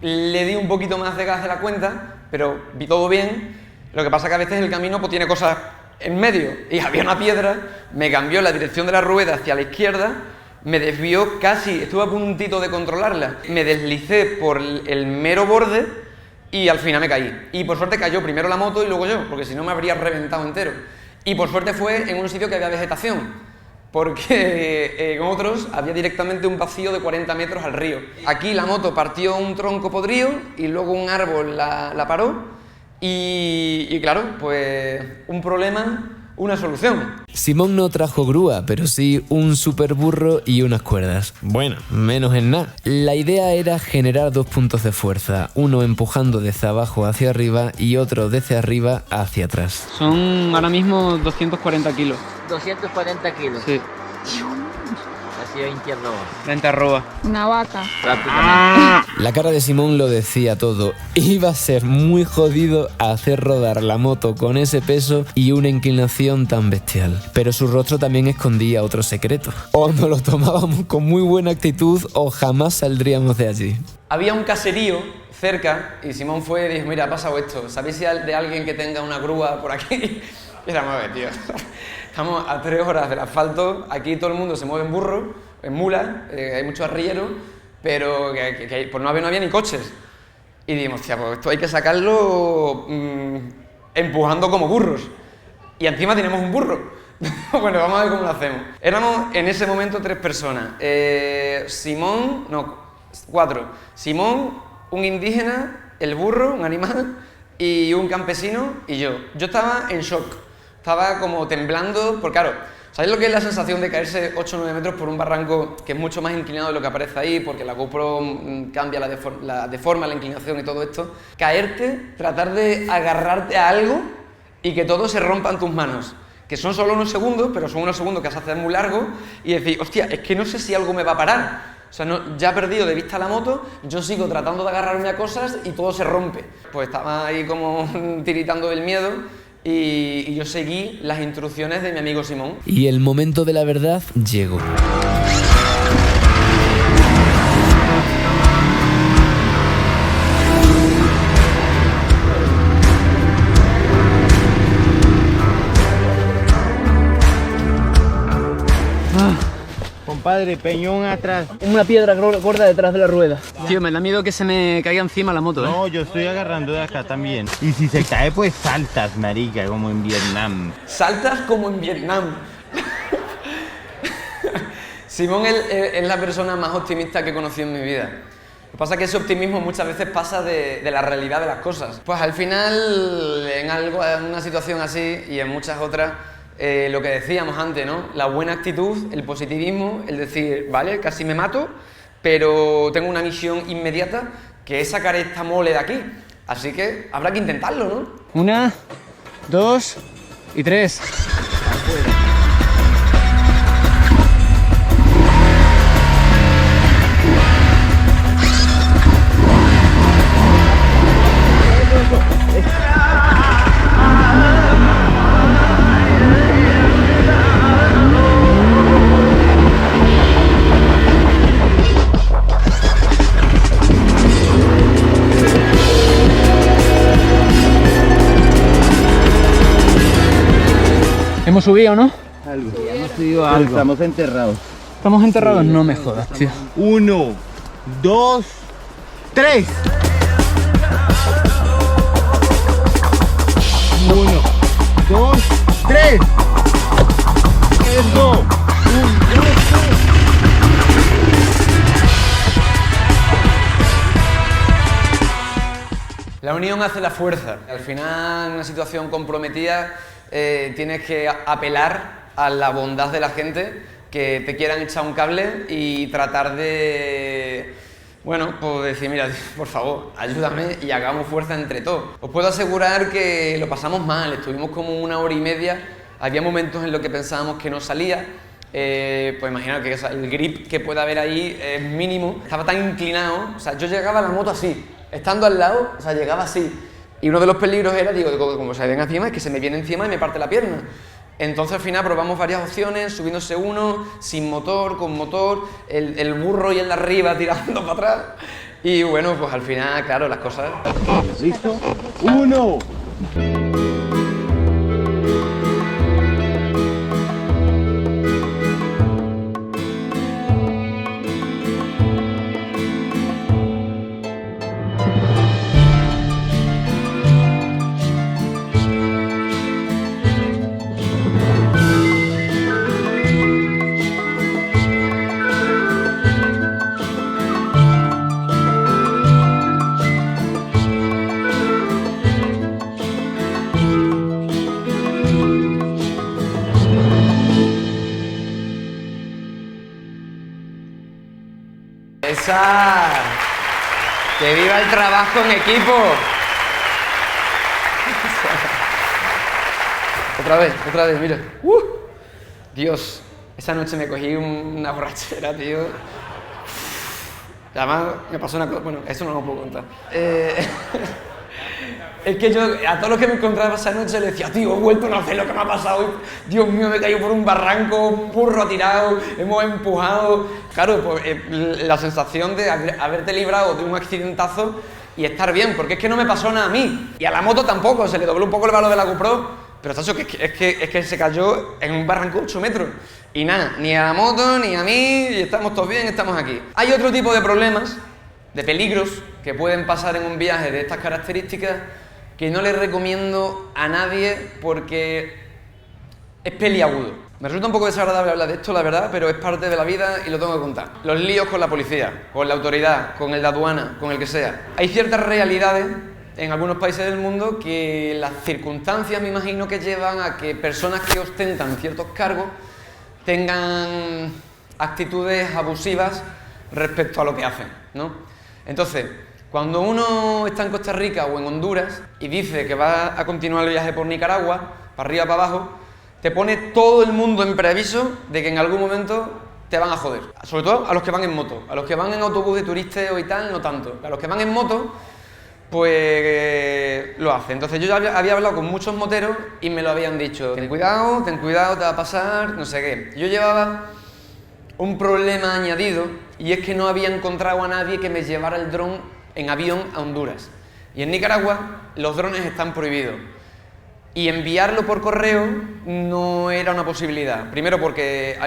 le di un poquito más de gas de la cuenta, pero vi todo bien. Lo que pasa que a veces el camino pues, tiene cosas en medio y había una piedra, me cambió la dirección de la rueda hacia la izquierda, me desvió casi, estuve a puntito de controlarla, me deslicé por el mero borde y al final me caí. Y por suerte cayó primero la moto y luego yo, porque si no me habría reventado entero. Y por suerte fue en un sitio que había vegetación, porque en otros había directamente un vacío de 40 metros al río. Aquí la moto partió un tronco podrido y luego un árbol la paró y claro, pues un problema, una solución. Simón no trajo grúa, pero sí un super burro y unas cuerdas. Bueno, menos en nada. La idea era generar 2 puntos de fuerza, uno empujando desde abajo hacia arriba y otro desde arriba hacia atrás. Son ahora mismo 240 kilos. 240 kilos. Sí. Así 20 arroba. 20 arroba. Una vaca. Prácticamente. La cara de Simón lo decía todo. Iba a ser muy jodido hacer rodar la moto con ese peso y una inclinación tan bestial. Pero su rostro también escondía otro secreto. O nos lo tomábamos con muy buena actitud o jamás saldríamos de allí. Había un caserío cerca y Simón fue y dijo, mira, ha pasado esto, ¿sabéis de alguien que tenga una grúa por aquí? Y éramos, a ver, tío, estamos a 3 horas del asfalto, aquí todo el mundo se mueve en burro, en mula, hay muchos arrieros, pero pues no había ni coches. Y dijimos, hostia, pues esto hay que sacarlo empujando como burros. Y encima tenemos un burro. Bueno, vamos a ver cómo lo hacemos. Éramos en ese momento 3 personas. 4. Simón, un indígena, el burro, un animal, y un campesino y yo. Yo estaba en shock. Estaba como temblando, porque claro, ¿sabéis lo que es la sensación de caerse 8 o 9 metros por un barranco que es mucho más inclinado de lo que aparece ahí, porque la GoPro cambia deforma la inclinación y todo esto? Caerte, tratar de agarrarte a algo y que todo se rompa en tus manos, que son solo unos segundos, pero son unos segundos que se hacen muy largos, y decir, hostia, es que no sé si algo me va a parar. O sea, no, ya he perdido de vista la moto, yo sigo tratando de agarrarme a cosas y todo se rompe. Pues estaba ahí como tiritando del miedo y yo seguí las instrucciones de mi amigo Simón. Y el momento de la verdad llegó. Compadre, peñón atrás. Una piedra gorda detrás de la rueda. Tío, me da miedo que se me caiga encima la moto, ¿eh? No, yo estoy agarrando de acá también. Y si se cae, pues saltas, marica, como en Vietnam. Saltas como en Vietnam. Simón es la persona más optimista que he conocido en mi vida. Lo que pasa es que ese optimismo muchas veces pasa de la realidad de las cosas. Pues al final, en una situación así y en muchas otras, lo que decíamos antes, ¿no? La buena actitud, el positivismo, el decir, vale, casi me mato, pero tengo una misión inmediata que es sacar esta mole de aquí. Así que habrá que intentarlo, ¿no? 1, 2 y 3. ¿Hemos subido, no? Algo. Hemos subido algo. Estamos enterrados. ¿Estamos enterrados? No me jodas, tío. 1, 2, 3. 1, 2, 3. Eso. 1, 2, 3. La unión hace la fuerza. Al final, en una situación comprometida, tienes que apelar a la bondad de la gente, que te quieran echar un cable y tratar de... Bueno, pues decir, mira, por favor, ayúdame y hagamos fuerza entre todos. Os puedo asegurar que lo pasamos mal, estuvimos como 1 hora y media, había momentos en los que pensábamos que no salía, pues imaginaos que el grip que pueda haber ahí es mínimo, estaba tan inclinado, o sea, yo llegaba a la moto así, estando al lado, o sea, llegaba así, y uno de los peligros era, digo, como se ven encima, es que se me viene encima y me parte la pierna. Entonces al final probamos varias opciones, subiéndose uno, sin motor, con motor, el burro y el de arriba tirando para atrás. Y bueno, pues al final, claro, las cosas... ¿Listo? ¡Uno! ¡Esa! ¡Que viva el trabajo en equipo! Otra vez, mira. Dios, esa noche me cogí una borrachera, tío. Además, me pasó una cosa... Bueno, eso no lo puedo contar. Es que yo a todos los que me encontraba esa noche le decía, tío, he vuelto a no hacer lo que me ha pasado hoy. Dios mío, me he caído por un barranco, un burro tirado, hemos empujado. Claro, pues la sensación de haberte librado de un accidentazo y estar bien, porque es que no me pasó nada a mí. Y a la moto tampoco, se le dobló un poco el palo de la GoPro, pero tacho, es que se cayó en un barranco de 8 metros. Y nada, ni a la moto, ni a mí, y estamos todos bien, estamos aquí. Hay otro tipo de problemas, de peligros, que pueden pasar en un viaje de estas características, que no les recomiendo a nadie porque es peliagudo. Me resulta un poco desagradable hablar de esto, la verdad, pero es parte de la vida y lo tengo que contar. Los líos con la policía, con la autoridad, con el de aduana, con el que sea. Hay ciertas realidades en algunos países del mundo que las circunstancias, me imagino, que llevan a que personas que ostentan ciertos cargos tengan actitudes abusivas respecto a lo que hacen, ¿no? Entonces, cuando uno está en Costa Rica o en Honduras y dice que va a continuar el viaje por Nicaragua, para arriba, para abajo, te pone todo el mundo en preaviso de que en algún momento te van a joder. Sobre todo a los que van en moto. A los que van en autobús de turisteo y tal, no tanto. A los que van en moto, pues lo hacen. Entonces yo ya había hablado con muchos moteros y me lo habían dicho. Ten cuidado, te va a pasar, no sé qué. Yo llevaba un problema añadido y es que no había encontrado a nadie que me llevara el dron en avión a Honduras. Y en Nicaragua los drones están prohibidos. Y enviarlo por correo no era una posibilidad. Primero porque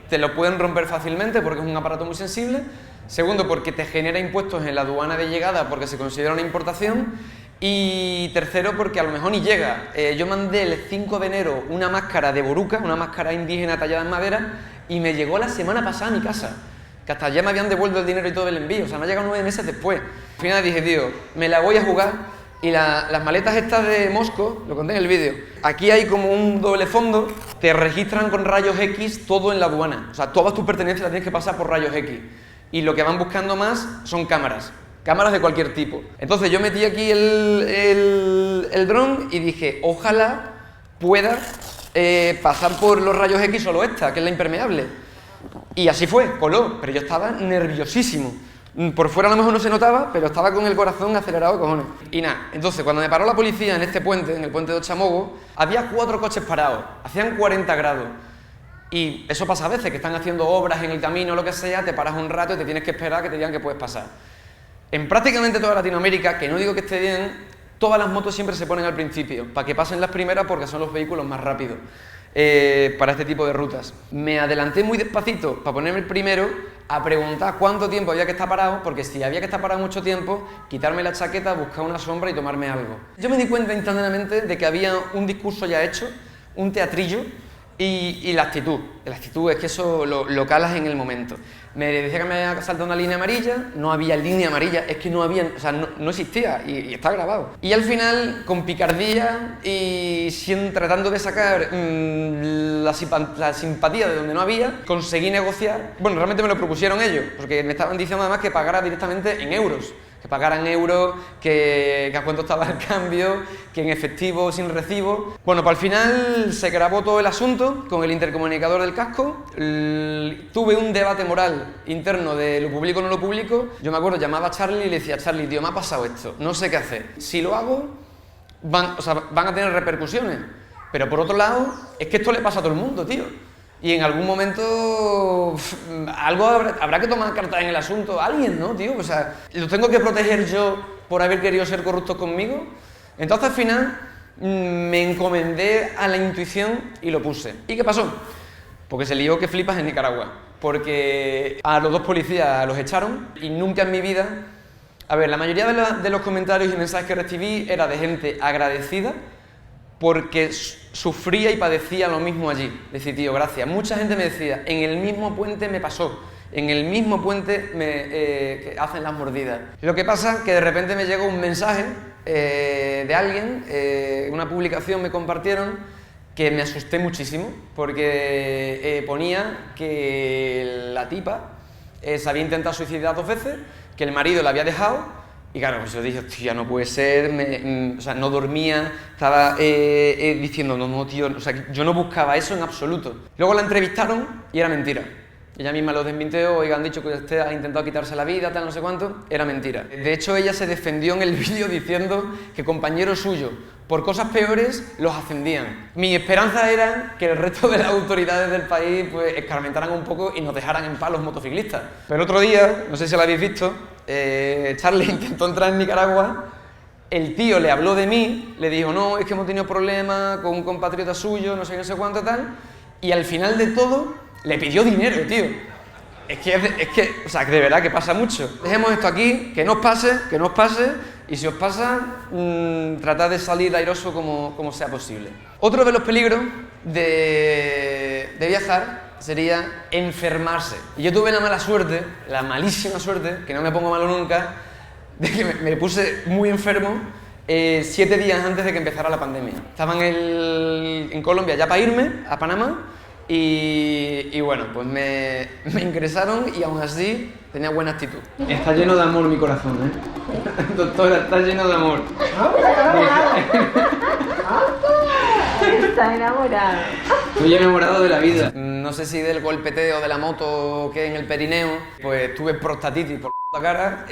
te lo pueden romper fácilmente porque es un aparato muy sensible. Segundo porque te genera impuestos en la aduana de llegada porque se considera una importación. Y tercero porque a lo mejor ni llega. Yo mandé el 5 de enero una máscara de boruca, una máscara indígena tallada en madera, y me llegó la semana pasada a mi casa. Que hasta ya me habían devuelto el dinero y todo el envío, o sea, me ha llegado 9 meses después. Al final dije, tío, me la voy a jugar, y las maletas estas de Mosco, lo conté en el vídeo, aquí hay como un doble fondo, te registran con rayos X todo en la aduana, o sea, todas tus pertenencias las tienes que pasar por rayos X, y lo que van buscando más son cámaras de cualquier tipo. Entonces yo metí aquí el dron y dije, ojalá pueda pasar por los rayos X solo esta, que es la impermeable. Y así fue, coló, pero yo estaba nerviosísimo. Por fuera a lo mejor no se notaba, pero estaba con el corazón acelerado, cojones. Y nada, entonces cuando me paró la policía en este puente, en el puente de Ochamogo, había 4 coches parados, hacían 40 grados. Y eso pasa a veces, que están haciendo obras en el camino o lo que sea, te paras un rato y te tienes que esperar a que te digan que puedes pasar. En prácticamente toda Latinoamérica, que no digo que esté bien, todas las motos siempre se ponen al principio, para que pasen las primeras porque son los vehículos más rápidos. Para este tipo de rutas. Me adelanté muy despacito para ponerme el primero a preguntar cuánto tiempo había que estar parado, porque si había que estar parado mucho tiempo, quitarme la chaqueta, buscar una sombra y tomarme algo. Yo me di cuenta instantáneamente de que había un discurso ya hecho, un teatrillo, Y la actitud es que eso lo calas en el momento. Me decía que me había saltado una línea amarilla, no había línea amarilla, es que no había, o sea, no existía y está grabado. Y al final, con picardía y tratando de sacar la simpatía de donde no había, conseguí negociar. Bueno, realmente me lo propusieron ellos, porque me estaban diciendo además que pagara directamente en euros. Que pagaran euros, que a cuánto estaba el cambio, que en efectivo, sin recibo. Bueno, pues al final se grabó todo el asunto con el intercomunicador del casco. Tuve un debate moral interno de lo publico o no lo publico. Yo me acuerdo, llamaba a Charlie y le decía, Charlie, tío, me ha pasado esto, no sé qué hacer. Si lo hago, van a tener repercusiones. Pero por otro lado, es que esto le pasa a todo el mundo, tío. Y en algún momento algo habrá que tomar cartas en el asunto, alguien, ¿no, tío? O sea, ¿lo tengo que proteger yo por haber querido ser corruptos conmigo? Entonces al final me encomendé a la intuición y lo puse. ¿Y qué pasó? Porque se lió que flipas en Nicaragua. Porque a los dos policías los echaron y nunca en mi vida... A ver, la mayoría de los comentarios y mensajes que recibí era de gente agradecida porque sufría y padecía lo mismo allí. Decía, tío, gracias. Mucha gente me decía, en el mismo puente me pasó, en el mismo puente que hacen las mordidas. Lo que pasa es que de repente me llegó un mensaje de alguien, una publicación me compartieron, que me asusté muchísimo, porque ponía que la tipa se había intentado suicidar 2 veces, que el marido la había dejado. Y claro, pues yo dije, hostia, no puede ser, o sea, no dormía, estaba diciendo, no, tío, o sea, yo no buscaba eso en absoluto. Luego la entrevistaron y era mentira. Ella misma lo desmintió, oiga, han dicho que usted ha intentado quitarse la vida, tal, no sé cuánto, era mentira. De hecho, ella se defendió en el vídeo diciendo que compañeros suyos, por cosas peores, los ascendían. Mi esperanza era que el resto de las autoridades del país pues escarmentaran un poco y nos dejaran en paz los motociclistas. Pero el otro día, no sé si lo habéis visto, Charlie intentó entrar en Nicaragua, el tío le habló de mí, le dijo, no, es que hemos tenido problemas con un compatriota suyo, no sé cuánto, tal, y al final de todo le pidió dinero, tío. Es que, o sea, que de verdad que pasa mucho. Dejemos esto aquí, que no os pase, y si os pasa, tratad de salir airoso como sea posible. Otro de los peligros de viajar sería enfermarse. Y yo tuve la mala suerte, la malísima suerte, que no me pongo malo nunca, de que me puse muy enfermo 7 días antes de que empezara la pandemia. Estaba en Colombia ya para irme a Panamá y bueno, pues me ingresaron y aún así tenía buena actitud. Está lleno de amor mi corazón, ¿eh? Doctora, está lleno de amor. Está enamorado. Estoy enamorado de la vida. No sé si del golpeteo de la moto que en el perineo, pues tuve prostatitis por la puta cara,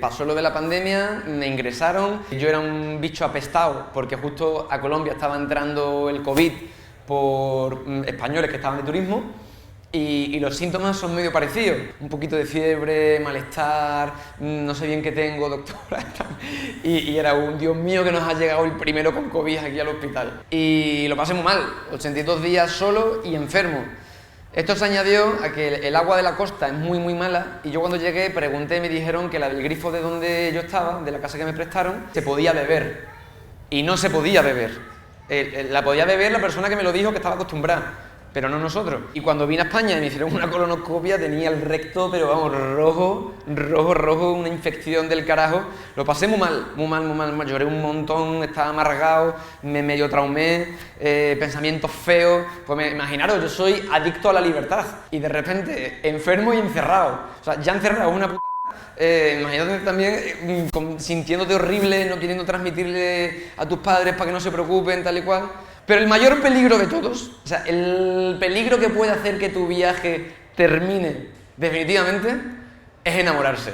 pasó lo de la pandemia, me ingresaron, yo era un bicho apestado porque justo a Colombia estaba entrando el COVID por españoles que estaban de turismo y los síntomas son medio parecidos, un poquito de fiebre, malestar, no sé bien qué tengo, doctora, y era un Dios mío que nos ha llegado el primero con COVID aquí al hospital. Y lo pasé muy mal, 82 días solo y enfermo. Esto se añadió a que el agua de la costa es muy mala y yo cuando llegué pregunté y me dijeron que la del grifo de donde yo estaba, de la casa que me prestaron, se podía beber y no se podía beber. La podía beber la persona que me lo dijo que estaba acostumbrada, pero no nosotros. Y cuando vine a España y me hicieron una colonoscopia tenía el recto, pero vamos, rojo, una infección del carajo. Lo pasé muy mal, lloré un montón, estaba amargado, me medio traumé, pensamientos feos. Pues imaginaros, yo soy adicto a la libertad y de repente enfermo y encerrado. O sea, ya encerrado es una puta. Imagínate también sintiéndote horrible, no queriendo transmitirle a tus padres para que no se preocupen, tal y cual. Pero el mayor peligro de todos, o sea, el peligro que puede hacer que tu viaje termine definitivamente, es enamorarse.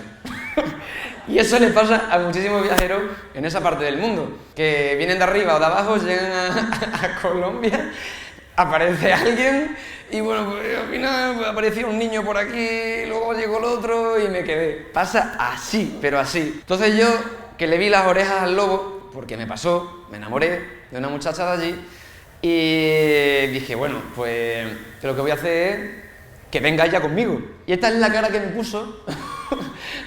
Y eso le pasa a muchísimos viajeros en esa parte del mundo, que vienen de arriba o de abajo, llegan a Colombia, aparece alguien y bueno, pues al final apareció un niño por aquí, luego llegó el otro y me quedé. Pasa así, pero así. Entonces yo, que le vi las orejas al lobo, porque me pasó, me enamoré de una muchacha de allí y dije, bueno, pues lo que voy a hacer es que venga ella conmigo. Y esta es la cara que me puso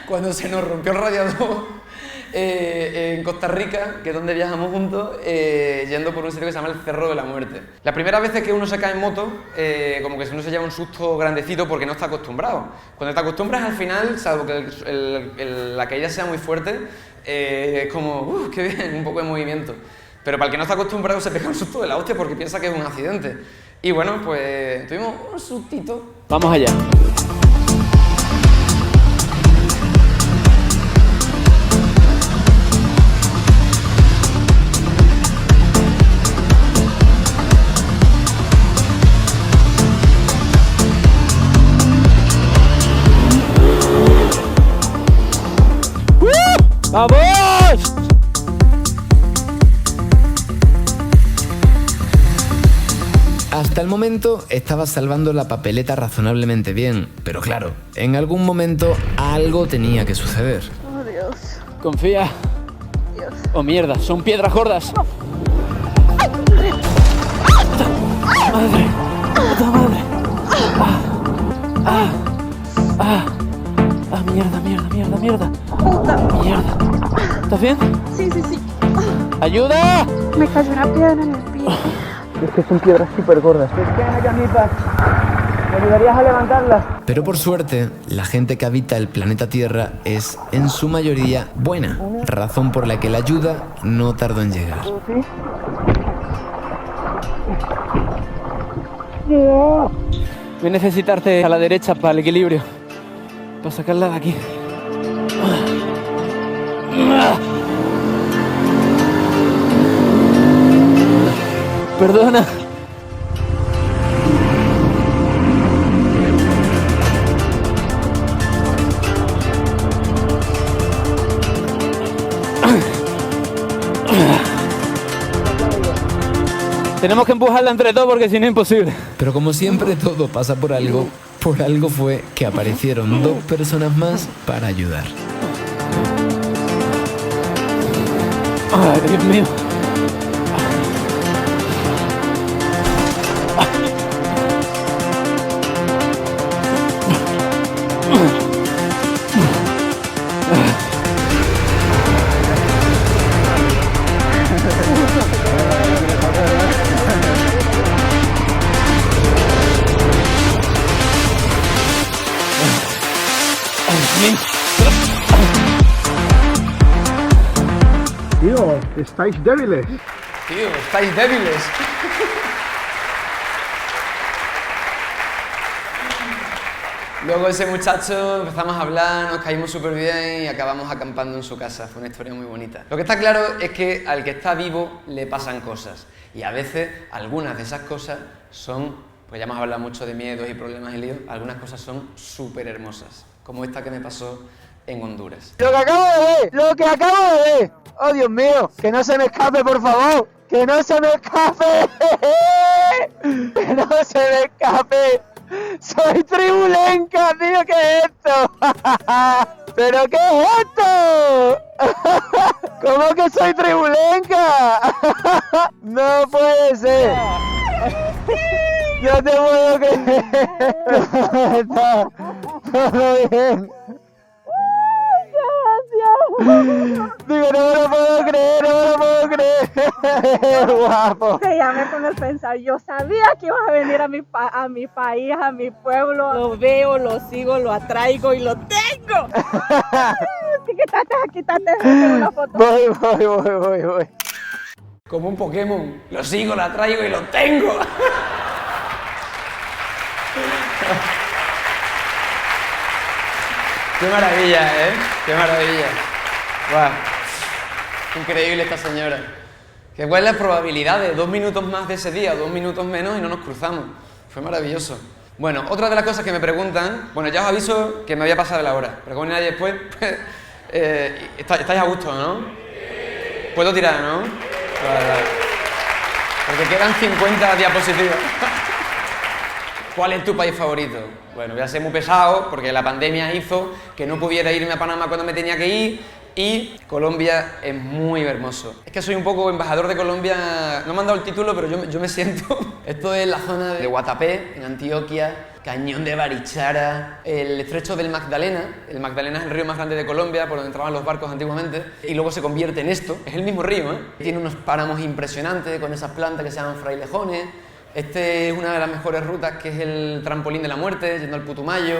cuando se nos rompió el radiador en Costa Rica, que es donde viajamos juntos, yendo por un sitio que se llama el Cerro de la Muerte. Las primeras veces que uno se cae en moto, como que uno se lleva un susto grandecito porque no está acostumbrado. Cuando te acostumbras al final, salvo que la caída sea muy fuerte, es como, qué bien, un poco de movimiento. Pero para el que no está acostumbrado se pega un susto de la hostia porque piensa que es un accidente. Y bueno, pues tuvimos un sustito. Vamos allá. ¡Vamos! Hasta el momento estaba salvando la papeleta razonablemente bien, pero claro, en algún momento algo tenía que suceder. Oh, Dios. Confía. Dios. Oh, mierda, son piedras gordas. Madre. Puta madre. Mierda. Mierda. ¿Estás bien? Sí. ¡Ayuda! Me cayó una piedra en el pie. Es que son piedras súper gordas. ¿Me ayudarías a levantarlas? Pero por suerte, la gente que habita el planeta Tierra es, en su mayoría, buena, razón por la que la ayuda no tardó en llegar. Voy a necesitarte a la derecha para el equilibrio, para sacarla de aquí. Perdona. Tenemos que empujarla entre todos porque si no es imposible. Pero como siempre todo pasa por algo fue que aparecieron 2 personas más para ayudar. Ay, Dios mío. Tío, estáis débiles. Tío, estáis débiles. Luego ese muchacho empezamos a hablar, nos caímos súper bien y acabamos acampando en su casa. Fue una historia muy bonita. Lo que está claro es que al que está vivo le pasan cosas. Y a veces algunas de esas cosas son, pues ya hemos hablado mucho de miedos y problemas y líos, algunas cosas son súper hermosas. Como esta que me pasó en Honduras. Lo que acabo de ver. Oh, Dios mío, que no se me escape, por favor. Que no se me escape. Que no se me escape. Soy tribulenca, tío, ¿qué es esto? ¿Pero qué es esto? ¿Cómo que soy tribulenca? No puede ser. No te puedo creer. Está todo bien. Digo, no me lo puedo creer. Guapo. Que ya me pones a pensar, yo sabía que ibas a venir a mi país, a mi pueblo. Lo veo, lo sigo, lo atraigo y lo tengo. Quítate una foto. Voy. Como un Pokémon, lo sigo, lo atraigo y lo tengo. Qué maravilla, ¿eh? Qué maravilla. Guau. Increíble esta señora. ¿Cuál es la probabilidad de 2 minutos más de ese día, 2 minutos menos y no nos cruzamos? Fue maravilloso. Bueno, otra de las cosas que me preguntan, bueno, ya os aviso que me había pasado de la hora, pero como nadie después, pues, estáis a gusto, ¿no? ¿Puedo tirar, no? Vale. Porque quedan 50 diapositivas. ¿Cuál es tu país favorito? Bueno, voy a ser muy pesado porque la pandemia hizo que no pudiera irme a Panamá cuando me tenía que ir, Y Colombia es muy hermoso. Es que soy un poco embajador de Colombia, no me han dado el título, pero yo me siento. Esto es la zona de Guatapé, en Antioquia, Cañón de Barichara, el estrecho del Magdalena. El Magdalena es el río más grande de Colombia, por donde entraban los barcos antiguamente, y luego se convierte en esto. Es el mismo río, ¿eh? Tiene unos páramos impresionantes con esas plantas que se llaman frailejones. Este es una de las mejores rutas, que es el trampolín de la muerte, yendo al Putumayo.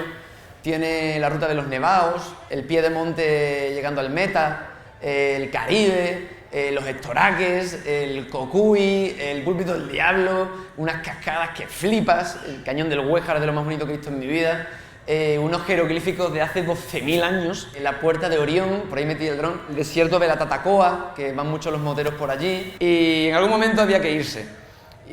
Tiene la ruta de los nevados, el pie de monte llegando al Meta, el Caribe, los estoraques, el Cocuy, el púlpito del diablo, unas cascadas que flipas, el cañón del Huéjar es de lo más bonito que he visto en mi vida, unos jeroglíficos de hace 12.000 años, la puerta de Orión, por ahí metí el dron, el desierto de la Tatacoa, que van muchos los moteros por allí, y en algún momento había que irse.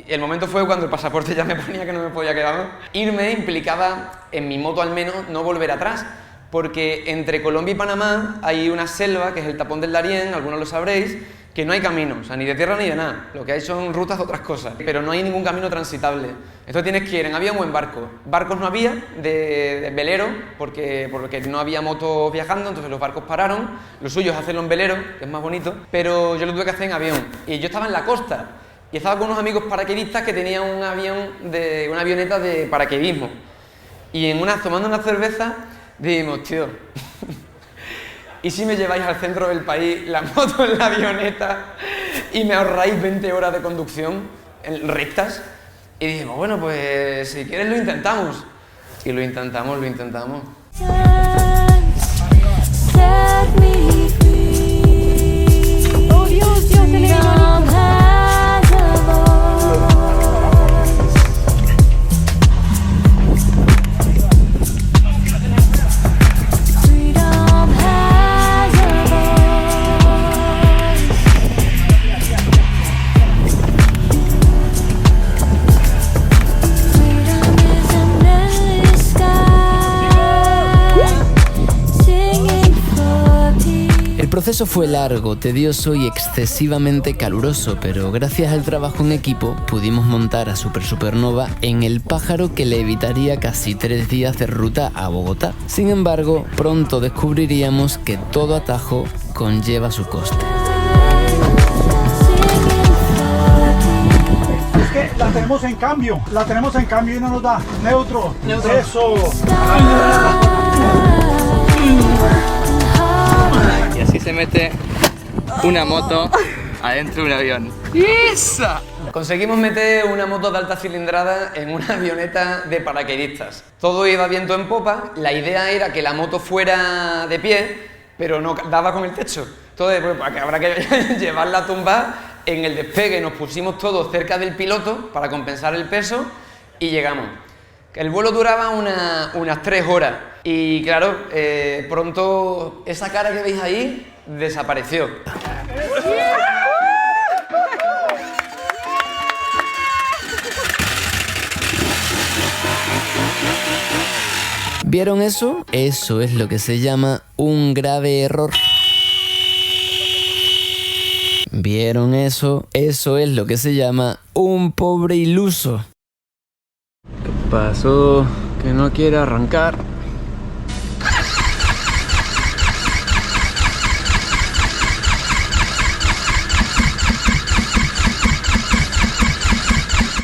El momento fue cuando el pasaporte ya me ponía que no me podía quedar más. Irme implicaba, en mi moto al menos, no volver atrás, porque entre Colombia y Panamá hay una selva, que es el Tapón del Darién, algunos lo sabréis, que no hay camino, o sea, ni de tierra ni de nada. Lo que hay son rutas de otras cosas, pero no hay ningún camino transitable. Entonces tienes que ir en avión o en barco. Barcos no había, de velero, porque no había motos viajando, entonces los barcos pararon. Lo suyo es hacerlo en velero, que es más bonito, pero yo lo tuve que hacer en avión. Y yo estaba en la costa, y estaba con unos amigos paracaidistas que tenían una avioneta de paracaidismo. Y tomando una cerveza, dijimos, tío, ¿y si me lleváis al centro del país la moto en la avioneta y me ahorráis 20 horas de conducción en rectas? Y dijimos, bueno, pues si quieres lo intentamos. Y lo intentamos. Oh, Dios, El proceso fue largo, tedioso y excesivamente caluroso, pero gracias al trabajo en equipo pudimos montar a Super Supernova en el pájaro que le evitaría casi 3 días de ruta a Bogotá. Sin embargo, pronto descubriríamos que todo atajo conlleva su coste. Es que la tenemos en cambio y no nos da. Neutro. Eso. Y así se mete una moto adentro de un avión. ¡Esa! Conseguimos meter una moto de alta cilindrada en una avioneta de paracaidistas. Todo iba viento en popa, la idea era que la moto fuera de pie, pero no daba con el techo. Entonces, pues, habrá que llevarla tumbada. En el despegue nos pusimos todos cerca del piloto para compensar el peso y llegamos. El vuelo duraba unas 3 horas y claro, pronto esa cara que veis ahí desapareció. ¿Vieron eso? Eso es lo que se llama un grave error. ¿Vieron eso? Eso es lo que se llama un pobre iluso. ¿Qué pasó? Que no quiere arrancar.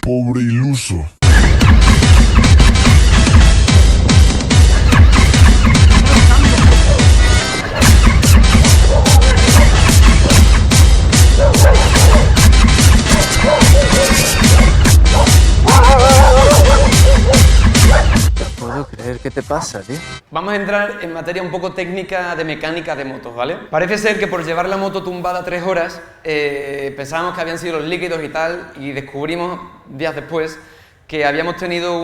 Pobre iluso. ¿Qué te pasa, tío? Vamos a entrar en materia un poco técnica de mecánica de motos, ¿vale? Parece ser que por llevar la moto tumbada 3 horas pensábamos que habían sido los líquidos y tal, y descubrimos días después que habíamos tenido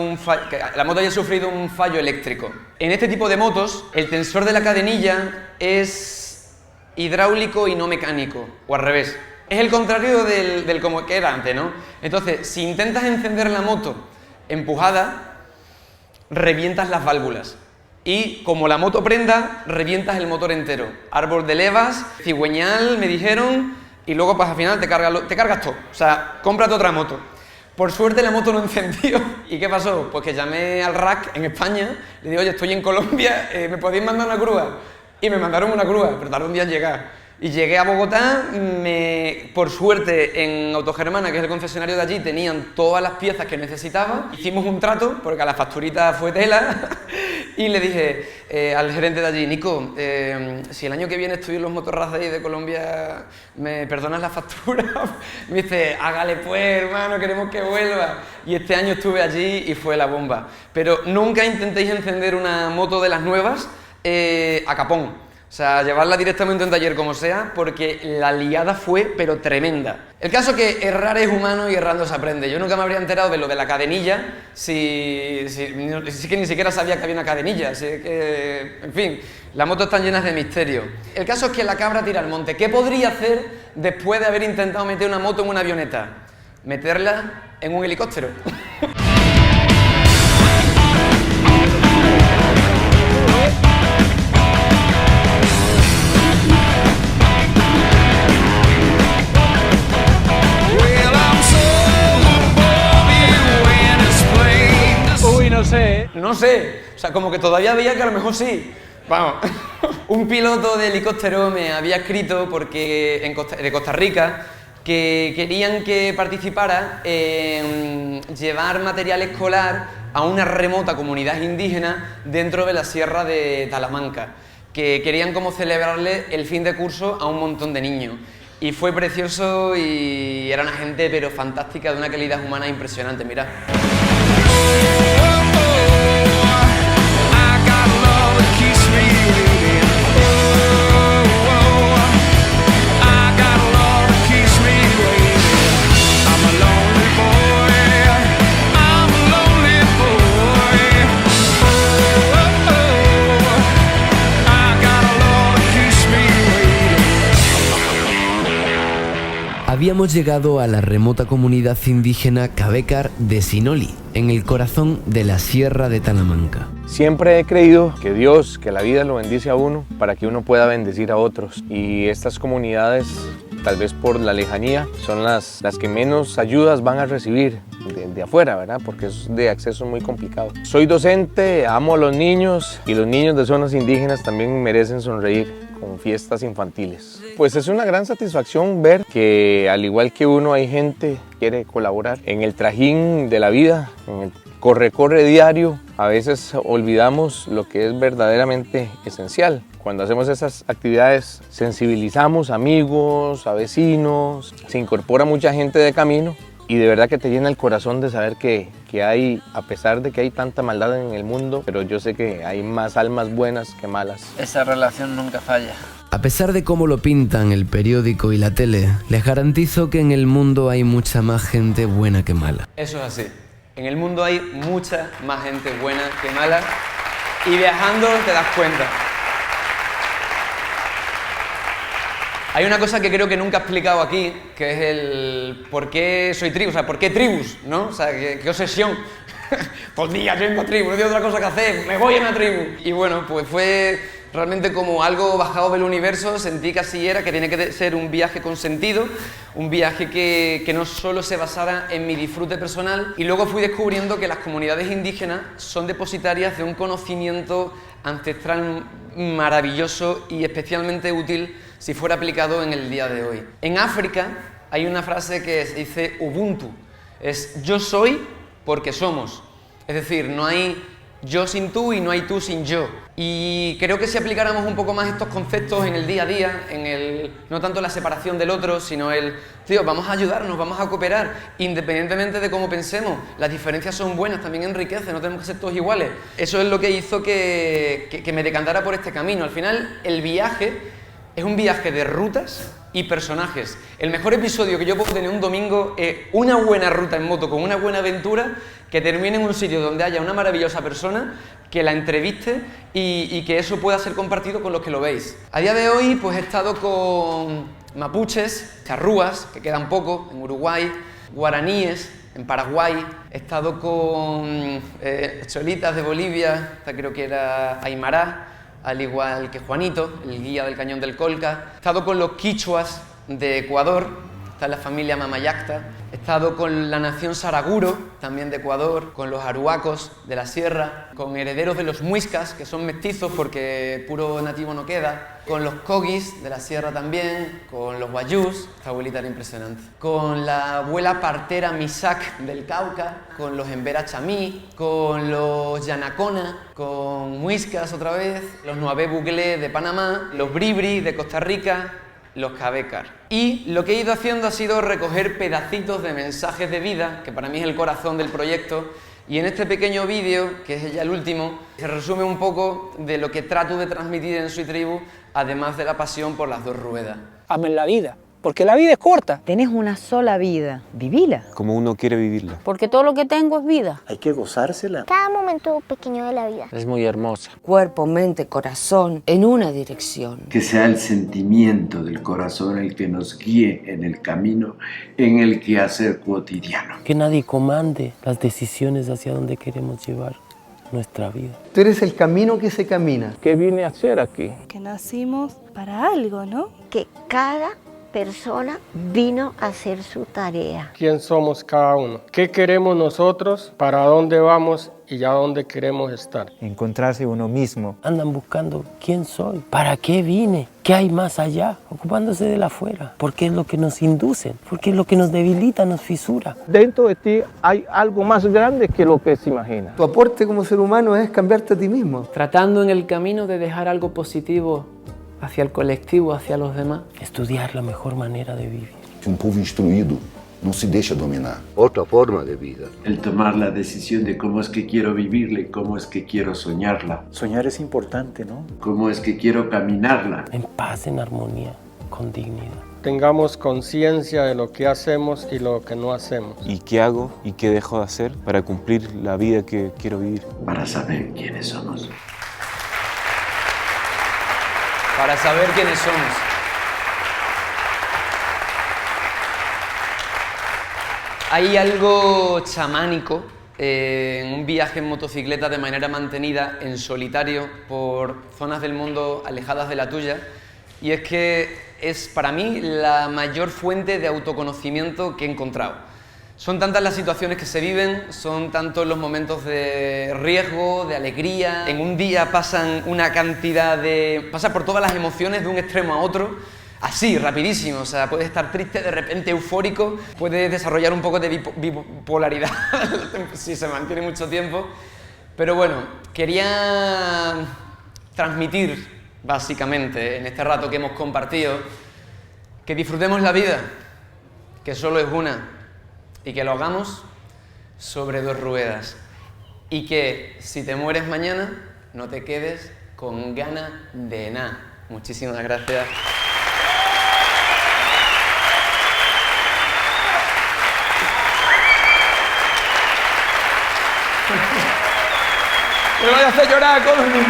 que la moto había sufrido un fallo eléctrico. En este tipo de motos, el tensor de la cadenilla es hidráulico y no mecánico, o al revés. Es el contrario del como que era antes, ¿no? Entonces, si intentas encender la moto empujada, revientas las válvulas y como la moto prenda, revientas el motor entero. Árbol de levas, cigüeñal, me dijeron, y luego pues al final te cargas todo. O sea, cómprate otra moto. Por suerte la moto no encendió. ¿Y qué pasó? Pues que llamé al RAC en España, le digo, oye, estoy en Colombia, ¿me podéis mandar una grúa? y me mandaron una grúa, pero tardó un día en llegar. Y llegué a Bogotá, por suerte en Autogermana, que es el concesionario de allí, tenían todas las piezas que necesitaba. Hicimos un trato, porque a la facturita fue tela, y le dije al gerente de allí, Nico, si el año que viene estoy en los Motorrad Days de Colombia, ¿me perdonas la factura? Me dice, hágale pues, hermano, queremos que vuelva. Y este año estuve allí y fue la bomba. Pero nunca intentéis encender una moto de las nuevas a capón. O sea, llevarla directamente a un taller como sea, porque la liada fue, pero tremenda. El caso es que errar es humano y errando se aprende. Yo nunca me habría enterado de lo de la cadenilla si que ni siquiera sabía que había una cadenilla. Así que, en fin, las motos están llenas de misterio. El caso es que la cabra tira al monte. ¿Qué podría hacer después de haber intentado meter una moto en una avioneta? Meterla en un helicóptero. No sé, o sea, como que todavía veía que a lo mejor sí. Vamos, un piloto de helicóptero me había escrito porque de Costa Rica que querían que participara en llevar material escolar a una remota comunidad indígena dentro de la sierra de Talamanca, que querían como celebrarle el fin de curso a un montón de niños. Y fue precioso y era una gente pero fantástica, de una calidad humana impresionante, mirad. Habíamos llegado a la remota comunidad indígena Cabecar de Sinoli, en el corazón de la Sierra de Talamanca. Siempre he creído que Dios, que la vida lo bendice a uno para que uno pueda bendecir a otros. Y estas comunidades, tal vez por la lejanía, son las que menos ayudas van a recibir de afuera, ¿verdad? Porque es de acceso muy complicado. Soy docente, amo a los niños y los niños de zonas indígenas también merecen sonreír con fiestas infantiles. Pues es una gran satisfacción ver que al igual que uno hay gente que quiere colaborar en el trajín de la vida, en el corre diario. A veces olvidamos lo que es verdaderamente esencial. Cuando hacemos esas actividades sensibilizamos a amigos, a vecinos, se incorpora mucha gente de camino y de verdad que te llena el corazón de saber que hay, a pesar de que hay tanta maldad en el mundo, pero yo sé que hay más almas buenas que malas. Esa relación nunca falla. A pesar de cómo lo pintan el periódico y la tele, les garantizo que en el mundo hay mucha más gente buena que mala. Eso es así. En el mundo hay mucha más gente buena que mala y viajando te das cuenta. Hay una cosa que creo que nunca he explicado aquí, que es el por qué soy tribu, o sea, por qué tribus, ¿no? O sea, qué obsesión. Pues día yendo a tribu, no tengo otra cosa que hacer, me voy a una tribu. Y bueno, pues fue realmente como algo bajado del universo, sentí que así era, que tenía que ser un viaje con sentido, un viaje que no solo se basara en mi disfrute personal. Y luego fui descubriendo que las comunidades indígenas son depositarias de un conocimiento ancestral maravilloso y especialmente útil si fuera aplicado en el día de hoy. En África hay una frase que se dice Ubuntu, es yo soy porque somos, es decir, no hay yo sin tú y no hay tú sin yo. Y creo que si aplicáramos un poco más estos conceptos en el día a día, no tanto la separación del otro, sino tío, vamos a ayudarnos, vamos a cooperar, independientemente de cómo pensemos. Las diferencias son buenas, también enriquecen, no tenemos que ser todos iguales. Eso es lo que hizo que me decantara por este camino. Al final, el viaje es un viaje de rutas y personajes. El mejor episodio que yo puedo tener un domingo es una buena ruta en moto con una buena aventura que termine en un sitio donde haya una maravillosa persona, que la entreviste y que eso pueda ser compartido con los que lo veis. A día de hoy pues he estado con mapuches, charrúas, que quedan poco, en Uruguay, guaraníes, en Paraguay, he estado con cholitas de Bolivia, esta creo que era Aymara, al igual que Juanito, el guía del Cañón del Colca. He estado con los quichuas de Ecuador, está en la familia Mamayacta. He estado con la nación Saraguro, también de Ecuador, con los Aruacos de la sierra, con herederos de los Muiscas, que son mestizos porque puro nativo no queda, con los Kogis de la sierra también, con los Wayús, esta abuelita era impresionante, con la abuela partera Misak del Cauca, con los Embera Chamí, con los Yanacona, con Muiscas otra vez, los Nuave Buglé de Panamá, los Bribri de Costa Rica, los Cabecar. Y lo que he ido haciendo ha sido recoger pedacitos de mensajes de vida, que para mí es el corazón del proyecto, y en este pequeño vídeo, que es ya el último, se resume un poco de lo que trato de transmitir en Soy Tribu, además de la pasión por las dos ruedas. Amen la vida, porque la vida es corta. Tenés una sola vida, vivila. Como uno quiere vivirla. Porque todo lo que tengo es vida. Hay que gozársela. Cada momento pequeño de la vida. Es muy hermosa. Cuerpo, mente, corazón, en una dirección. Que sea el sentimiento del corazón el que nos guíe en el camino, en el quehacer cotidiano. Que nadie comande las decisiones hacia donde queremos llevar nuestra vida. Tú eres el camino que se camina. ¿Qué vine a hacer aquí? Que nacimos para algo, ¿no? Que cada persona vino a hacer su tarea. ¿Quién somos cada uno? ¿Qué queremos nosotros? ¿Para dónde vamos? Y a dónde queremos estar. Encontrarse uno mismo. Andan buscando quién soy, para qué vine, qué hay más allá, ocupándose del afuera, porque es lo que nos inducen, porque es lo que nos debilita, nos fisura. Dentro de ti hay algo más grande que lo que se imagina. Tu aporte como ser humano es cambiarte a ti mismo. Tratando en el camino de dejar algo positivo hacia el colectivo, hacia los demás. Estudiar la mejor manera de vivir. Un povo instruido no se deja dominar. Otra forma de vida. El tomar la decisión de cómo es que quiero vivirla y cómo es que quiero soñarla. Soñar es importante, ¿no? Cómo es que quiero caminarla. En paz, en armonía, con dignidad. Tengamos conciencia de lo que hacemos y lo que no hacemos. ¿Y qué hago y qué dejo de hacer para cumplir la vida que quiero vivir? Para saber quiénes somos. Para saber quiénes somos. Hay algo chamánico en un viaje en motocicleta de manera mantenida, en solitario, por zonas del mundo alejadas de la tuya, y es que es para mí la mayor fuente de autoconocimiento que he encontrado. Son tantas las situaciones que se viven, son tantos los momentos de riesgo, de alegría. En un día pasan una cantidad de... pasa por todas las emociones de un extremo a otro, así, rapidísimo. O sea, puedes estar triste, de repente eufórico, puedes desarrollar un poco de bipolaridad si se mantiene mucho tiempo. Pero bueno, quería transmitir, básicamente, en este rato que hemos compartido, que disfrutemos la vida, que solo es una, y que lo hagamos sobre dos ruedas. Y que si te mueres mañana, no te quedes con ganas de nada. Muchísimas gracias. Me voy a hacer llorar, cojones.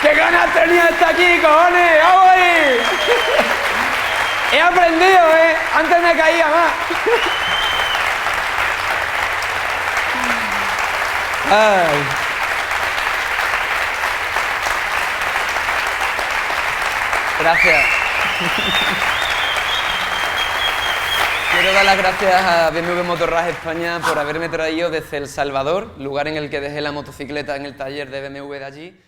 ¡Qué ganas tenía de estar aquí, cojones! ¡Vamos ahí! He aprendido, antes me caía más. Ay. Gracias. Quiero dar las gracias a BMW Motorrad España por haberme traído desde El Salvador, lugar en el que dejé la motocicleta en el taller de BMW de allí.